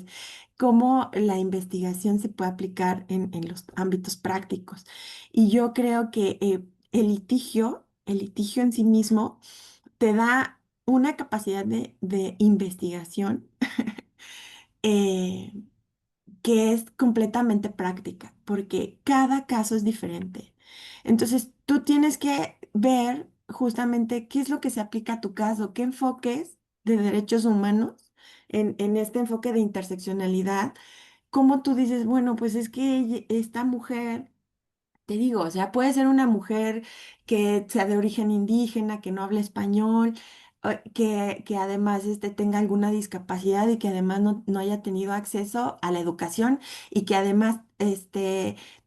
cómo la investigación se puede aplicar en los ámbitos prácticos. Y yo creo que el litigio en sí mismo te da una capacidad de investigación eh, que es completamente práctica, porque cada caso es diferente. Entonces, tú tienes que ver justamente qué es lo que se aplica a tu caso, qué enfoques de derechos humanos en este enfoque de interseccionalidad cómo tú dices, bueno, pues es que esta mujer, te digo, o sea, puede ser una mujer que sea de origen indígena, que no hable español, que además tenga alguna discapacidad y que además no haya tenido acceso a la educación y que además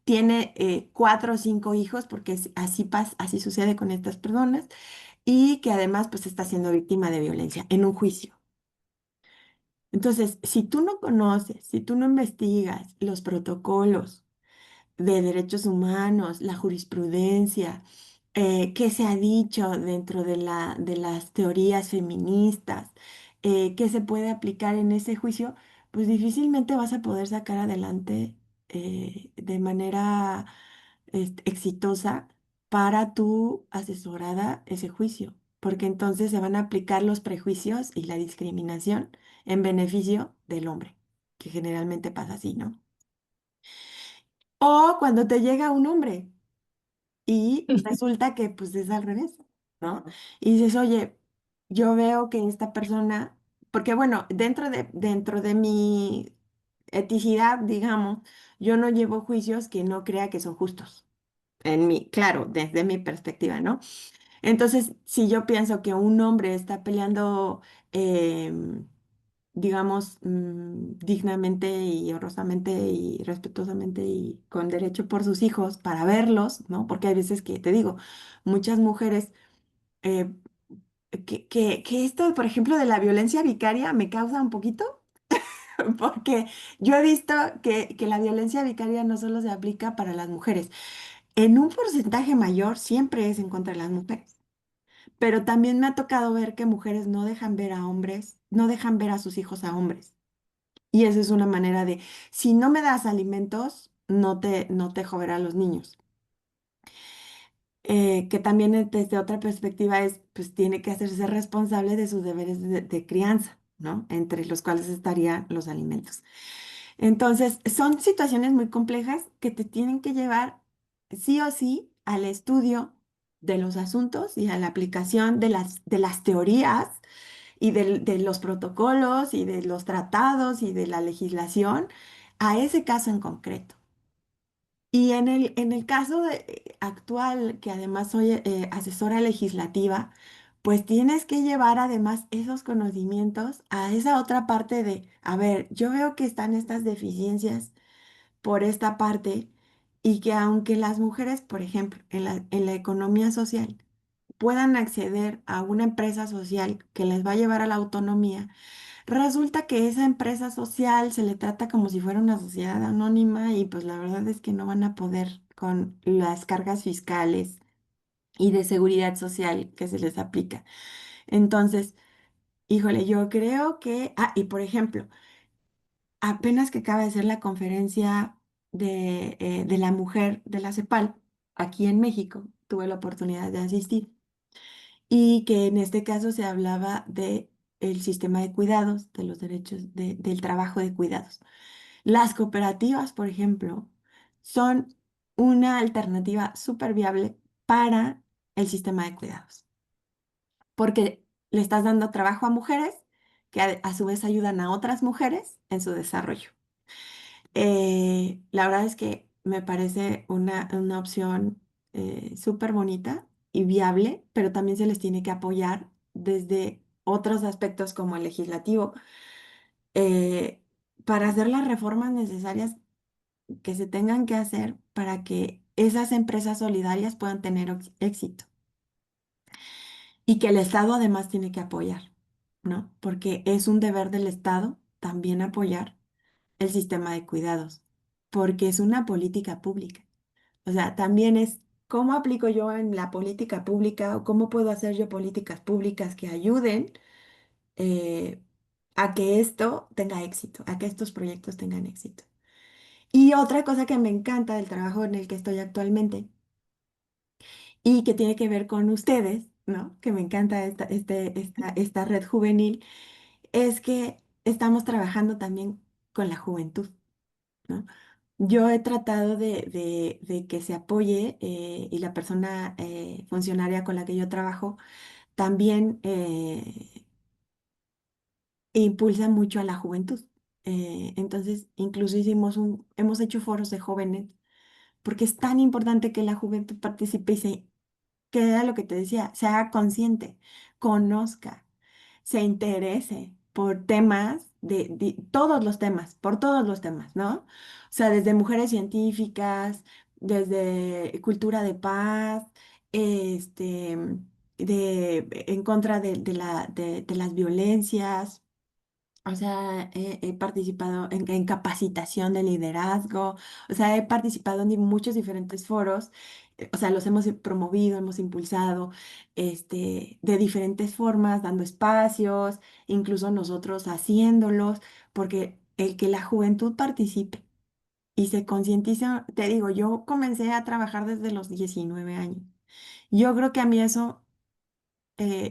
tiene 4 o 5 hijos, porque así sucede con estas personas, y que además pues está siendo víctima de violencia en un juicio. Entonces, si tú no conoces, si tú no investigas los protocolos de derechos humanos, la jurisprudencia, qué se ha dicho dentro de las teorías feministas, qué se puede aplicar en ese juicio, pues difícilmente vas a poder sacar adelante de manera exitosa para tu asesorada ese juicio, porque entonces se van a aplicar los prejuicios y la discriminación en beneficio del hombre, que generalmente pasa así, ¿no? O cuando te llega un hombre y resulta que pues es al revés, ¿no? Y dices, oye, yo veo que esta persona, porque bueno, dentro de mi eticidad, digamos, yo no llevo juicios que no crea que son justos. Claro, desde mi perspectiva, ¿no? Entonces, si yo pienso que un hombre está peleando, em, digamos, dignamente y honrosamente y respetuosamente y con derecho por sus hijos para verlos, ¿no? Porque hay veces que, te digo, muchas mujeres, eh, que esto, por ejemplo, de la violencia vicaria me causa un poquito, porque yo he visto que la violencia vicaria no solo se aplica para las mujeres, en un porcentaje mayor siempre es en contra de las mujeres. Pero también me ha tocado ver que mujeres no dejan ver a hombres, no dejan ver a sus hijos a hombres. Y esa es una manera de, si no me das alimentos, no te dejo ver a los niños. Que también desde otra perspectiva es, pues tiene que hacerse responsable de sus deberes de crianza, ¿no? Entre los cuales estarían los alimentos. Entonces, son situaciones muy complejas que te tienen que llevar sí o sí al estudio de los asuntos y a la aplicación de las teorías y de los protocolos y de los tratados y de la legislación a ese caso en concreto. Y en el caso actual, que además soy asesora legislativa, pues tienes que llevar además esos conocimientos a esa otra parte de, a ver, yo veo que están estas deficiencias por esta parte y que aunque las mujeres, por ejemplo, en la economía social, puedan acceder a una empresa social que les va a llevar a la autonomía, resulta que esa empresa social se le trata como si fuera una sociedad anónima y pues la verdad es que no van a poder con las cargas fiscales y de seguridad social que se les aplica. Entonces, híjole, yo creo y por ejemplo, apenas que acaba de ser la conferencia de la mujer de la CEPAL aquí en México, tuve la oportunidad de asistir y que en este caso se hablaba de el sistema de cuidados, de los derechos del trabajo de cuidados. Las cooperativas, por ejemplo, son una alternativa súper viable para el sistema de cuidados, porque le estás dando trabajo a mujeres que a su vez ayudan a otras mujeres en su desarrollo. La verdad es que me parece una opción súper bonita y viable, pero también se les tiene que apoyar desde otros aspectos como el legislativo, eh, para hacer las reformas necesarias que se tengan que hacer para que esas empresas solidarias puedan tener éxito y que el Estado además tiene que apoyar, ¿no? Porque es un deber del Estado también apoyar el sistema de cuidados, porque es una política pública. O sea, también es cómo aplico yo en la política pública o cómo puedo hacer yo políticas públicas que ayuden eh, a que esto tenga éxito, a que estos proyectos tengan éxito. Y otra cosa que me encanta del trabajo en el que estoy actualmente y que tiene que ver con ustedes, ¿no? Que me encanta esta red juvenil, es que estamos trabajando también con la juventud, ¿no? Yo he tratado de que se apoye y la persona funcionaria con la que yo trabajo también impulsa mucho a la juventud. Entonces, incluso hemos hecho foros de jóvenes, porque es tan importante que la juventud participe y que era lo que te decía, se haga consciente, conozca, se interese por temas todos los temas, por todos los temas, ¿no? O sea, desde mujeres científicas, desde cultura de paz, este, en contra de las violencias. O sea, he participado en capacitación de liderazgo, o sea, he participado en muchos diferentes foros, o sea, los hemos promovido, hemos impulsado, de diferentes formas, dando espacios, incluso nosotros haciéndolos, porque el que la juventud participe y se concientiza, te digo, yo comencé a trabajar desde los 19 años. Yo creo que a mí eso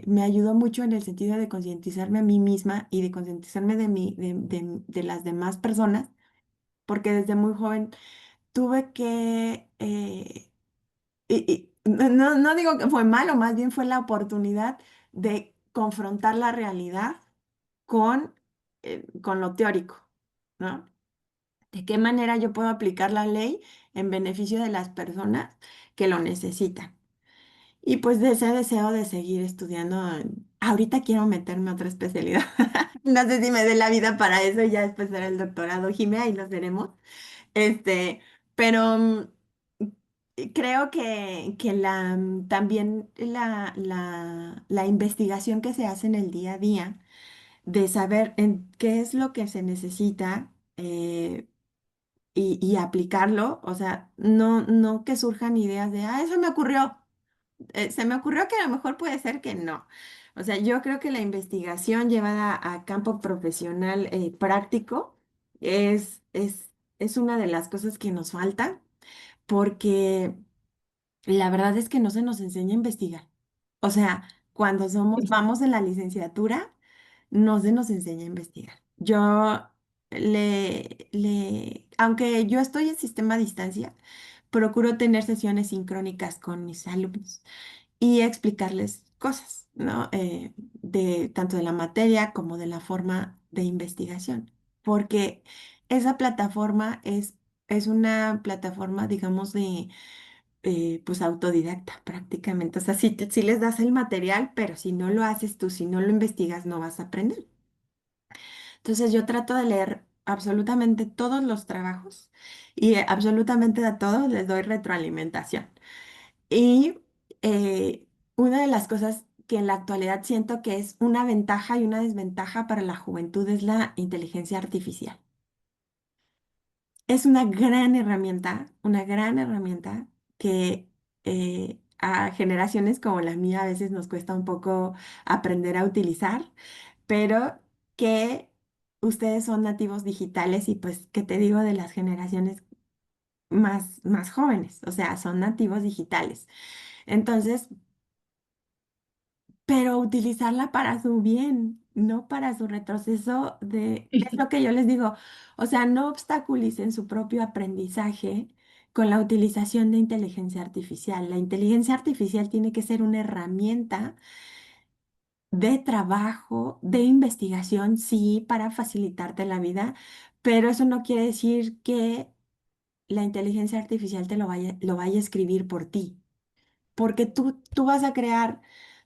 me ayudó mucho en el sentido de concientizarme a mí misma y de concientizarme de las demás personas, porque desde muy joven tuve que, no digo que fue malo, más bien fue la oportunidad de confrontar la realidad con lo teórico, ¿no? ¿De qué manera yo puedo aplicar la ley en beneficio de las personas que lo necesitan? Y pues de ese deseo de seguir estudiando, ahorita quiero meterme a otra especialidad. No sé si me dé la vida para eso, ya después será el doctorado, Jimé, y lo seremos. Este, pero creo que también la investigación que se hace en el día a día, de saber en qué es lo que se necesita y aplicarlo, o sea, no que surjan ideas de, eso me ocurrió. Se me ocurrió que a lo mejor puede ser que no. O sea, yo creo que la investigación llevada a campo profesional práctico es una de las cosas que nos falta, porque la verdad es que no se nos enseña a investigar. O sea, cuando vamos en la licenciatura, no se nos enseña a investigar. Aunque yo estoy en sistema a distancia, procuro tener sesiones sincrónicas con mis alumnos y explicarles cosas, ¿no? Tanto de la materia como de la forma de investigación, porque esa plataforma es una plataforma, digamos, pues autodidacta prácticamente. O sea, sí les das el material, pero si no lo haces tú, si no lo investigas, no vas a aprender. Entonces yo trato de leer absolutamente todos los trabajos y absolutamente a todos les doy retroalimentación. Y una de las cosas que en la actualidad siento que es una ventaja y una desventaja para la juventud es la inteligencia artificial. Es una gran herramienta que a generaciones como la mía a veces nos cuesta un poco aprender a utilizar, pero que ustedes son nativos digitales y pues, ¿qué te digo de las generaciones más jóvenes? O sea, son nativos digitales. Entonces, pero utilizarla para su bien, no para su retroceso es lo que yo les digo. O sea, no obstaculicen su propio aprendizaje con la utilización de inteligencia artificial. La inteligencia artificial tiene que ser una herramienta de trabajo, de investigación, sí, para facilitarte la vida, pero eso no quiere decir que la inteligencia artificial lo vaya a escribir por ti, porque tú vas a crear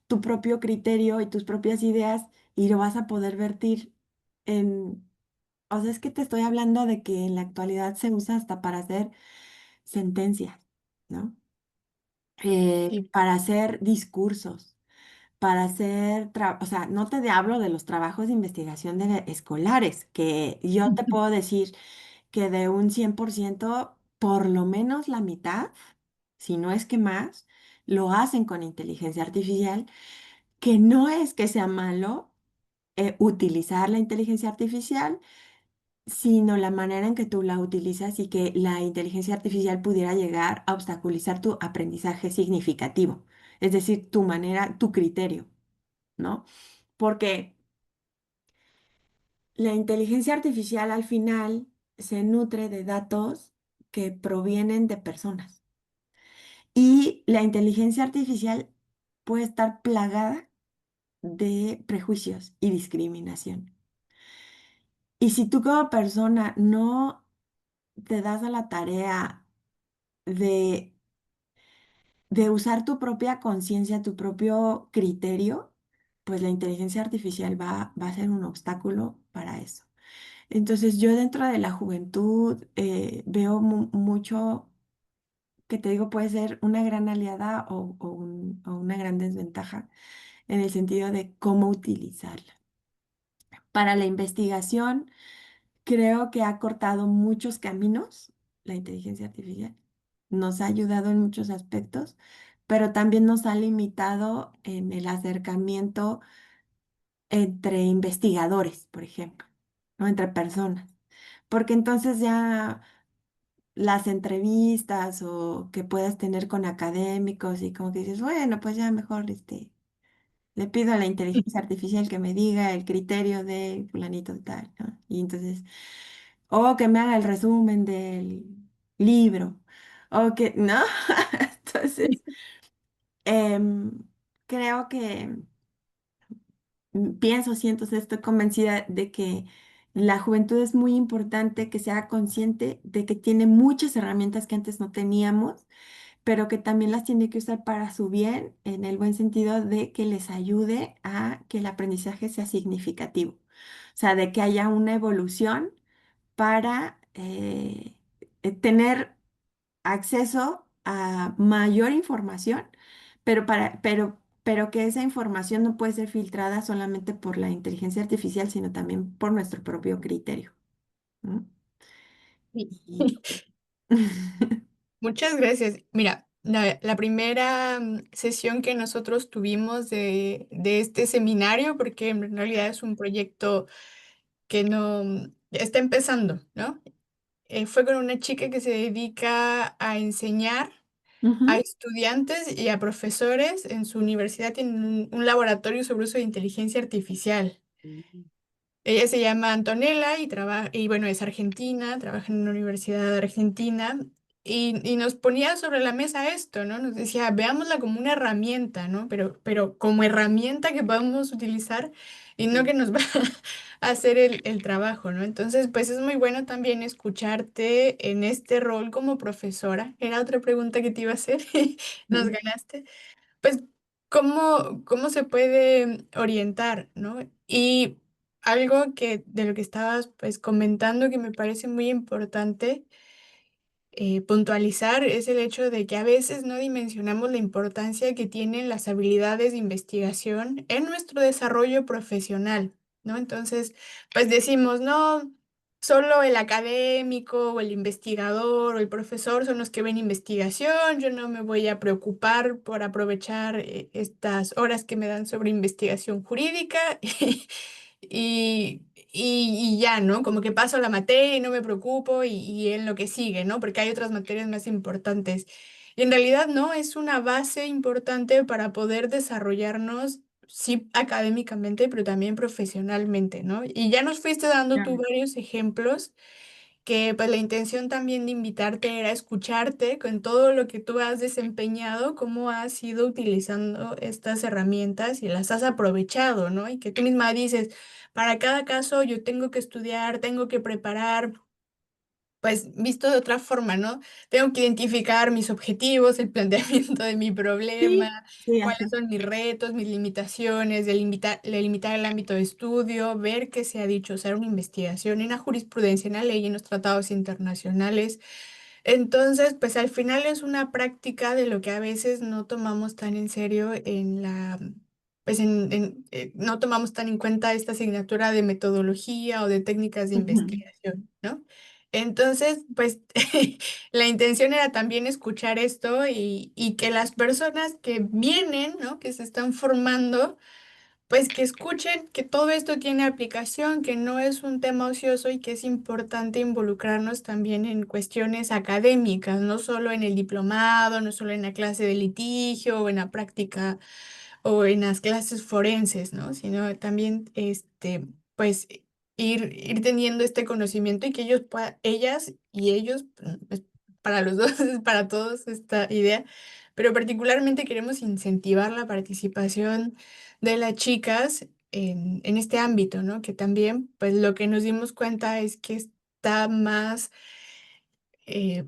tu propio criterio y tus propias ideas y lo vas a poder vertir en, o sea, es que te estoy hablando de que en la actualidad se usa hasta para hacer sentencias, ¿no? Sí. Para hacer discursos, para hacer, o sea, no te hablo de los trabajos de investigación escolares, que yo te puedo decir que de un 100% por lo menos la mitad, si no es que más, lo hacen con inteligencia artificial, que no es que sea malo utilizar la inteligencia artificial, sino la manera en que tú la utilizas y que la inteligencia artificial pudiera llegar a obstaculizar tu aprendizaje significativo, es decir, tu manera, tu criterio, ¿no? Porque la inteligencia artificial al final se nutre de datos que provienen de personas. Y la inteligencia artificial puede estar plagada de prejuicios y discriminación. Y si tú como persona no te das a la tarea de, de usar tu propia conciencia, tu propio criterio, pues la inteligencia artificial va a ser un obstáculo para eso. Entonces yo dentro de la juventud veo mucho que te digo puede ser una gran aliada o una gran desventaja en el sentido de cómo utilizarla. Para la investigación, creo que ha cortado muchos caminos la inteligencia artificial. Nos ha ayudado en muchos aspectos, pero también nos ha limitado en el acercamiento entre investigadores, por ejemplo, ¿no? Entre personas. Porque entonces ya las entrevistas o que puedas tener con académicos y como que dices, bueno, pues ya mejor le pido a la inteligencia artificial que me diga el criterio de fulanito de tal, ¿no? Y entonces, o que me haga el resumen del libro, o que, ¿no? Entonces, em, creo que pienso, siento, estoy convencida de que la juventud es muy importante que sea consciente de que tiene muchas herramientas que antes no teníamos, pero que también las tiene que usar para su bien, en el buen sentido de que les ayude a que el aprendizaje sea significativo. O sea, de que haya una evolución para tener acceso a mayor información, pero que esa información no puede ser filtrada solamente por la inteligencia artificial, sino también por nuestro propio criterio. ¿No? Sí. Y- Muchas gracias. Mira, la primera sesión que nosotros tuvimos de este seminario, porque en realidad es un proyecto que no está empezando, ¿no? Fue con una chica que se dedica a enseñar a Ujú. estudiantes y a profesores en su universidad. Tienen un laboratorio sobre uso de inteligencia artificial. Ella se llama Antonella y trabaja, y bueno, es argentina, trabaja en una universidad argentina y nos ponía sobre la mesa esto, ¿no? Nos decía, veámosla como una herramienta, ¿no? Pero como herramienta que podemos utilizar y no que nos va a hacer el trabajo, ¿no? Entonces, pues es muy bueno también escucharte en este rol como profesora. Era otra pregunta que te iba a hacer y nos Ujú. ganaste. Pues, ¿cómo se puede orientar, ¿no? Y algo que de lo que estabas pues comentando que me parece muy importante puntualizar es el hecho de que a veces no dimensionamos la importancia que tienen las habilidades de investigación en nuestro desarrollo profesional, ¿no? Entonces, pues decimos, no, solo el académico o el investigador o el profesor son los que ven investigación, yo no me voy a preocupar por aprovechar estas horas que me dan sobre investigación jurídica y ya, ¿no? Como que paso la materia y no me preocupo y en lo que sigue, ¿no? Porque hay otras materias más importantes. Y en realidad, no, es una base importante para poder desarrollarnos, sí, académicamente, pero también profesionalmente, ¿no? Y ya nos fuiste dando tú Claro. varios ejemplos que pues la intención también de invitarte era escucharte con todo lo que tú has desempeñado, cómo has ido utilizando estas herramientas y las has aprovechado, ¿no? Y que tú misma dices, para cada caso yo tengo que estudiar, tengo que preparar, pues visto de otra forma, ¿no? Tengo que identificar mis objetivos, el planteamiento de mi problema, Sí, sí, cuáles ajá. son mis retos, mis limitaciones, delimitar el ámbito de estudio, ver qué se ha dicho, hacer una investigación en la jurisprudencia, en la ley, en los tratados internacionales. Entonces, pues al final es una práctica de lo que a veces no tomamos tan en serio en pues no tomamos tan en cuenta esta asignatura de metodología o de técnicas de Ujú. investigación, ¿no? Entonces, pues la intención era también escuchar esto y que las personas que vienen, ¿no? Que se están formando, pues que escuchen que todo esto tiene aplicación, que no es un tema ocioso y que es importante involucrarnos también en cuestiones académicas, no solo en el diplomado, no solo en la clase de litigio o en la práctica o en las clases forenses, ¿no? Sino también, pues, ir teniendo este conocimiento y que ellas y ellos, pues, para los dos, para todos esta idea, pero particularmente queremos incentivar la participación de las chicas en este ámbito, ¿no? Que también, pues lo que nos dimos cuenta es que está más, eh,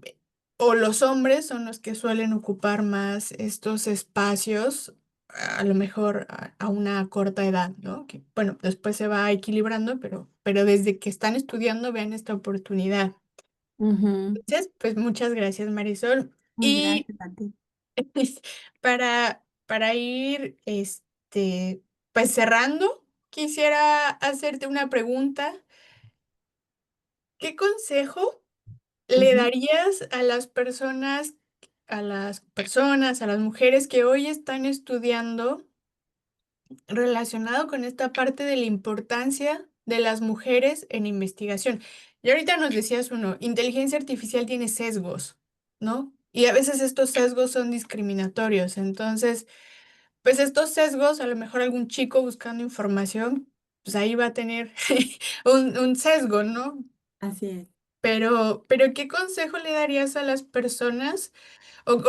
o los hombres son los que suelen ocupar más estos espacios, a lo mejor a una corta edad, ¿no? Que, bueno, después se va equilibrando, pero desde que están estudiando vean esta oportunidad. Ujú. Entonces, pues muchas gracias, Marisol. Y Gracias a ti. para ir, pues cerrando, quisiera hacerte una pregunta. ¿Qué consejo le Ujú. darías a las mujeres que hoy están estudiando relacionado con esta parte de la importancia de las mujeres en investigación? Y ahorita nos decías uno, inteligencia artificial tiene sesgos, ¿no? Y a veces estos sesgos son discriminatorios. Entonces, pues estos sesgos, a lo mejor algún chico buscando información, pues ahí va a tener un sesgo, ¿no? Así es. Pero ¿qué consejo le darías a las personas o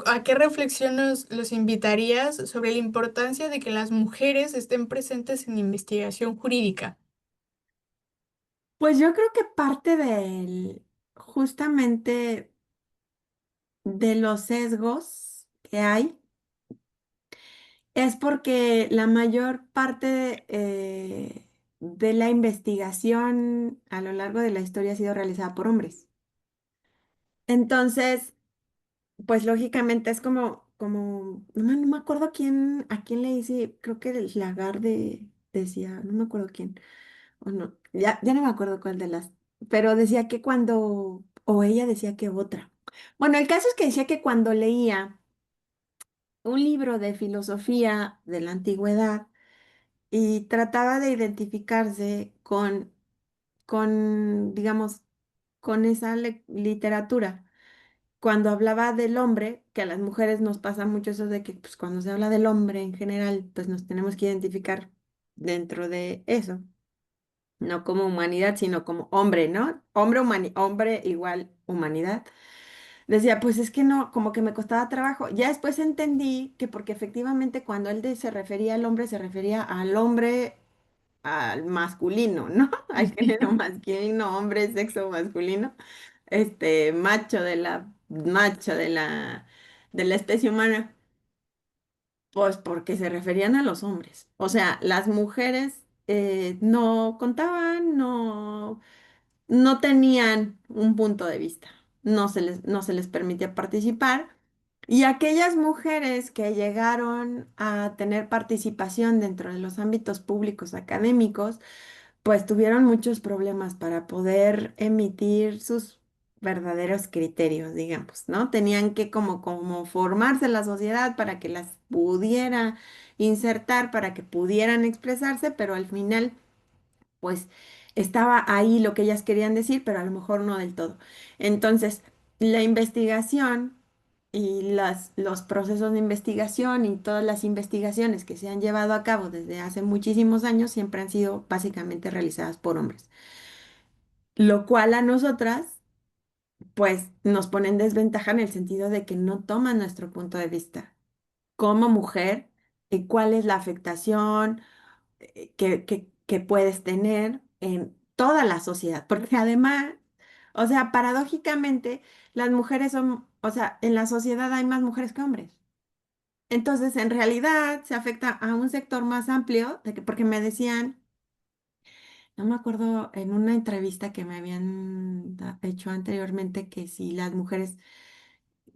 a qué reflexión los invitarías sobre la importancia de que las mujeres estén presentes en investigación jurídica? Pues yo creo que parte del, justamente de los sesgos que hay es porque la mayor parte de la investigación a lo largo de la historia ha sido realizada por hombres. Entonces, pues lógicamente es no me acuerdo a quién le hice, creo que el Lagarde decía, no me acuerdo quién, o no, ya no me acuerdo cuál de las, pero decía que cuando, o ella decía que otra. Bueno, el caso es que decía que cuando leía un libro de filosofía de la antigüedad y trataba de identificarse digamos, con esa literatura cuando hablaba del hombre, que a las mujeres nos pasa mucho eso de que pues, cuando se habla del hombre en general, pues nos tenemos que identificar dentro de eso, no como humanidad, sino como hombre, ¿no? Hombre igual humanidad. Decía, pues es que no, como que me costaba trabajo. Ya después entendí que porque efectivamente cuando se refería al hombre, se refería al hombre, al masculino, ¿no? Al género masculino, hombre, sexo masculino, macho de la especie humana, pues porque se referían a los hombres. O sea, las mujeres no contaban, no tenían un punto de vista, no se les permitía participar. Y aquellas mujeres que llegaron a tener participación dentro de los ámbitos públicos académicos, pues tuvieron muchos problemas para poder emitir sus verdaderos criterios, digamos, ¿no? Tenían que como formarse la sociedad para que las pudiera insertar, para que pudieran expresarse, pero al final, pues estaba ahí lo que ellas querían decir, pero a lo mejor no del todo. Entonces, la investigación y los procesos de investigación y todas las investigaciones que se han llevado a cabo desde hace muchísimos años siempre han sido básicamente realizadas por hombres, lo cual a nosotras pues nos pone en desventaja en el sentido de que no toman nuestro punto de vista como mujer y cuál es la afectación que puedes tener en toda la sociedad, porque además, o sea, paradójicamente, las mujeres son, o sea, en la sociedad hay más mujeres que hombres. Entonces, en realidad, se afecta a un sector más amplio, porque me decían, no me acuerdo en una entrevista que me habían hecho anteriormente, que si las mujeres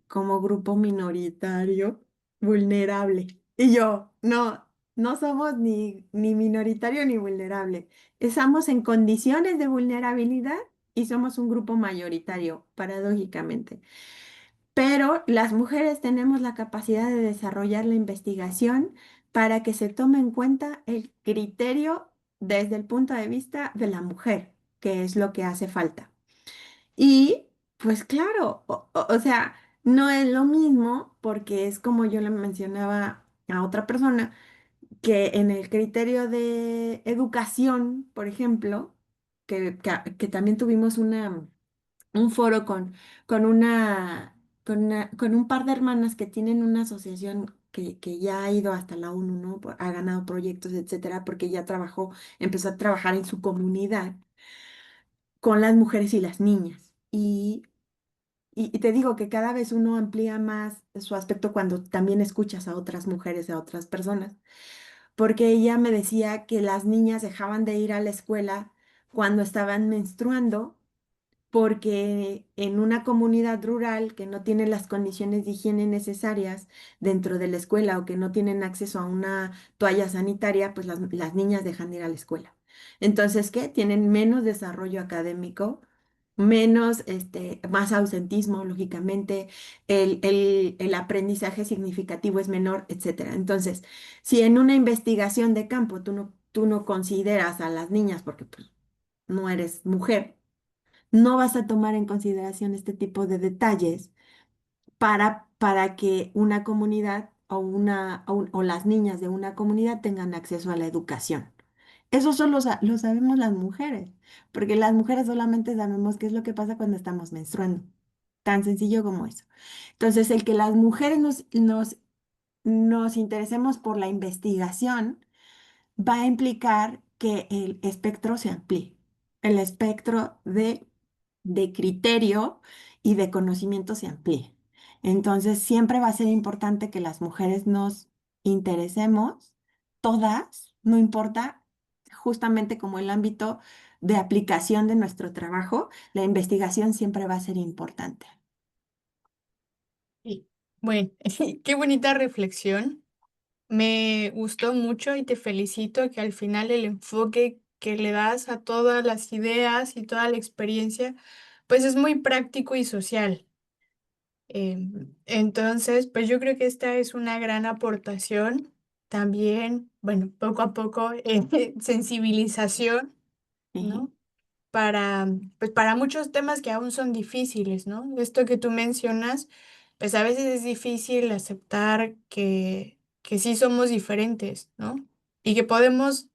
como grupo minoritario vulnerable. Y yo, no, no somos ni minoritario ni vulnerable. Estamos en condiciones de vulnerabilidad y somos un grupo mayoritario, paradójicamente. Pero las mujeres tenemos la capacidad de desarrollar la investigación para que se tome en cuenta el criterio desde el punto de vista de la mujer, que es lo que hace falta. Y pues claro, o sea, no es lo mismo porque es como yo le mencionaba a otra persona, que en el criterio de educación, por ejemplo, que también tuvimos un foro con un par de hermanas que tienen una asociación que ya ha ido hasta la ONU, ¿no? Ha ganado proyectos, etcétera, porque ya trabajó, empezó a trabajar en su comunidad con las mujeres y las niñas. Y te digo que cada vez uno amplía más su aspecto cuando también escuchas a otras mujeres, a otras personas, porque ella me decía que las niñas dejaban de ir a la escuela cuando estaban menstruando porque en una comunidad rural que no tiene las condiciones de higiene necesarias dentro de la escuela o que no tienen acceso a una toalla sanitaria, pues las niñas dejan de ir a la escuela. Entonces, ¿qué? Tienen menos desarrollo académico, menos, más ausentismo, lógicamente, el aprendizaje significativo es menor, etcétera. Entonces, si en una investigación de campo tú no consideras a las niñas porque pues, no eres mujer, no vas a tomar en consideración este tipo de detalles para que una comunidad o las niñas de una comunidad tengan acceso a la educación. Eso solo lo sabemos las mujeres, porque las mujeres solamente sabemos qué es lo que pasa cuando estamos menstruando. Tan sencillo como eso. Entonces, el que las mujeres nos interesemos por la investigación va a implicar que el espectro se amplíe, el espectro de criterio y de conocimiento se amplíe. Entonces, siempre va a ser importante que las mujeres nos interesemos, todas, no importa, justamente como el ámbito de aplicación de nuestro trabajo, la investigación siempre va a ser importante. Y bueno, qué bonita reflexión. Me gustó mucho y te felicito que al final el enfoque que le das a todas las ideas y toda la experiencia, pues es muy práctico y social. Entonces, pues yo creo que esta es una gran aportación. También, bueno, poco a poco, sensibilización, Sí, ¿no? Para, pues para muchos temas que aún son difíciles, ¿no? Esto que tú mencionas, pues a veces es difícil aceptar que sí somos diferentes, ¿no? Y que podemos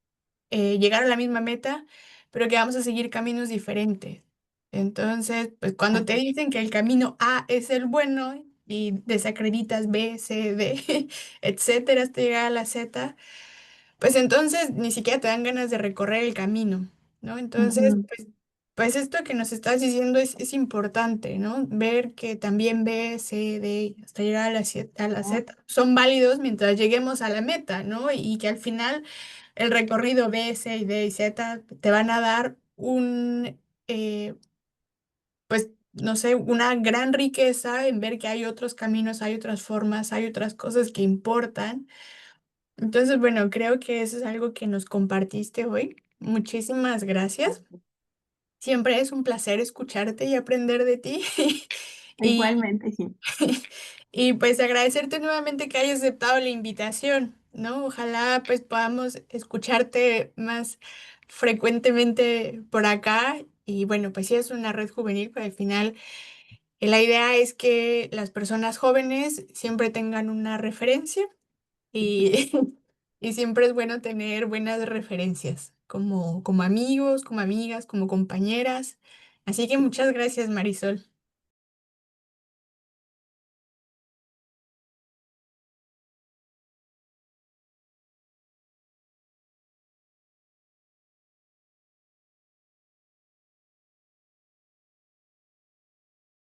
llegar a la misma meta, pero que vamos a seguir caminos diferentes. Entonces, pues cuando te así. dicen que el camino A es el bueno y desacreditas B, C, D, etcétera, hasta llegar a la Z, pues entonces ni siquiera te dan ganas de recorrer el camino, ¿no? Entonces, Ujú, pues esto que nos estás diciendo es importante, ¿no? Ver que también B, C, D, hasta llegar a la ¿no? Z son válidos mientras lleguemos a la meta, ¿no? Y que al final el recorrido B, C, y D y Z te van a dar pues, no sé, una gran riqueza en ver que hay otros caminos, hay otras formas, hay otras cosas que importan. Entonces, bueno, creo que eso es algo que nos compartiste hoy. Muchísimas gracias. Siempre es un placer escucharte y aprender de ti. Y, Igualmente, sí. y pues agradecerte nuevamente que hayas aceptado la invitación, ¿no? Ojalá pues podamos escucharte más frecuentemente por acá. Y bueno, pues sí es una red juvenil, pero al final la idea es que las personas jóvenes siempre tengan una referencia y, y siempre es bueno tener buenas referencias, como amigos, como amigas, como compañeras. Así que muchas gracias, Marisol.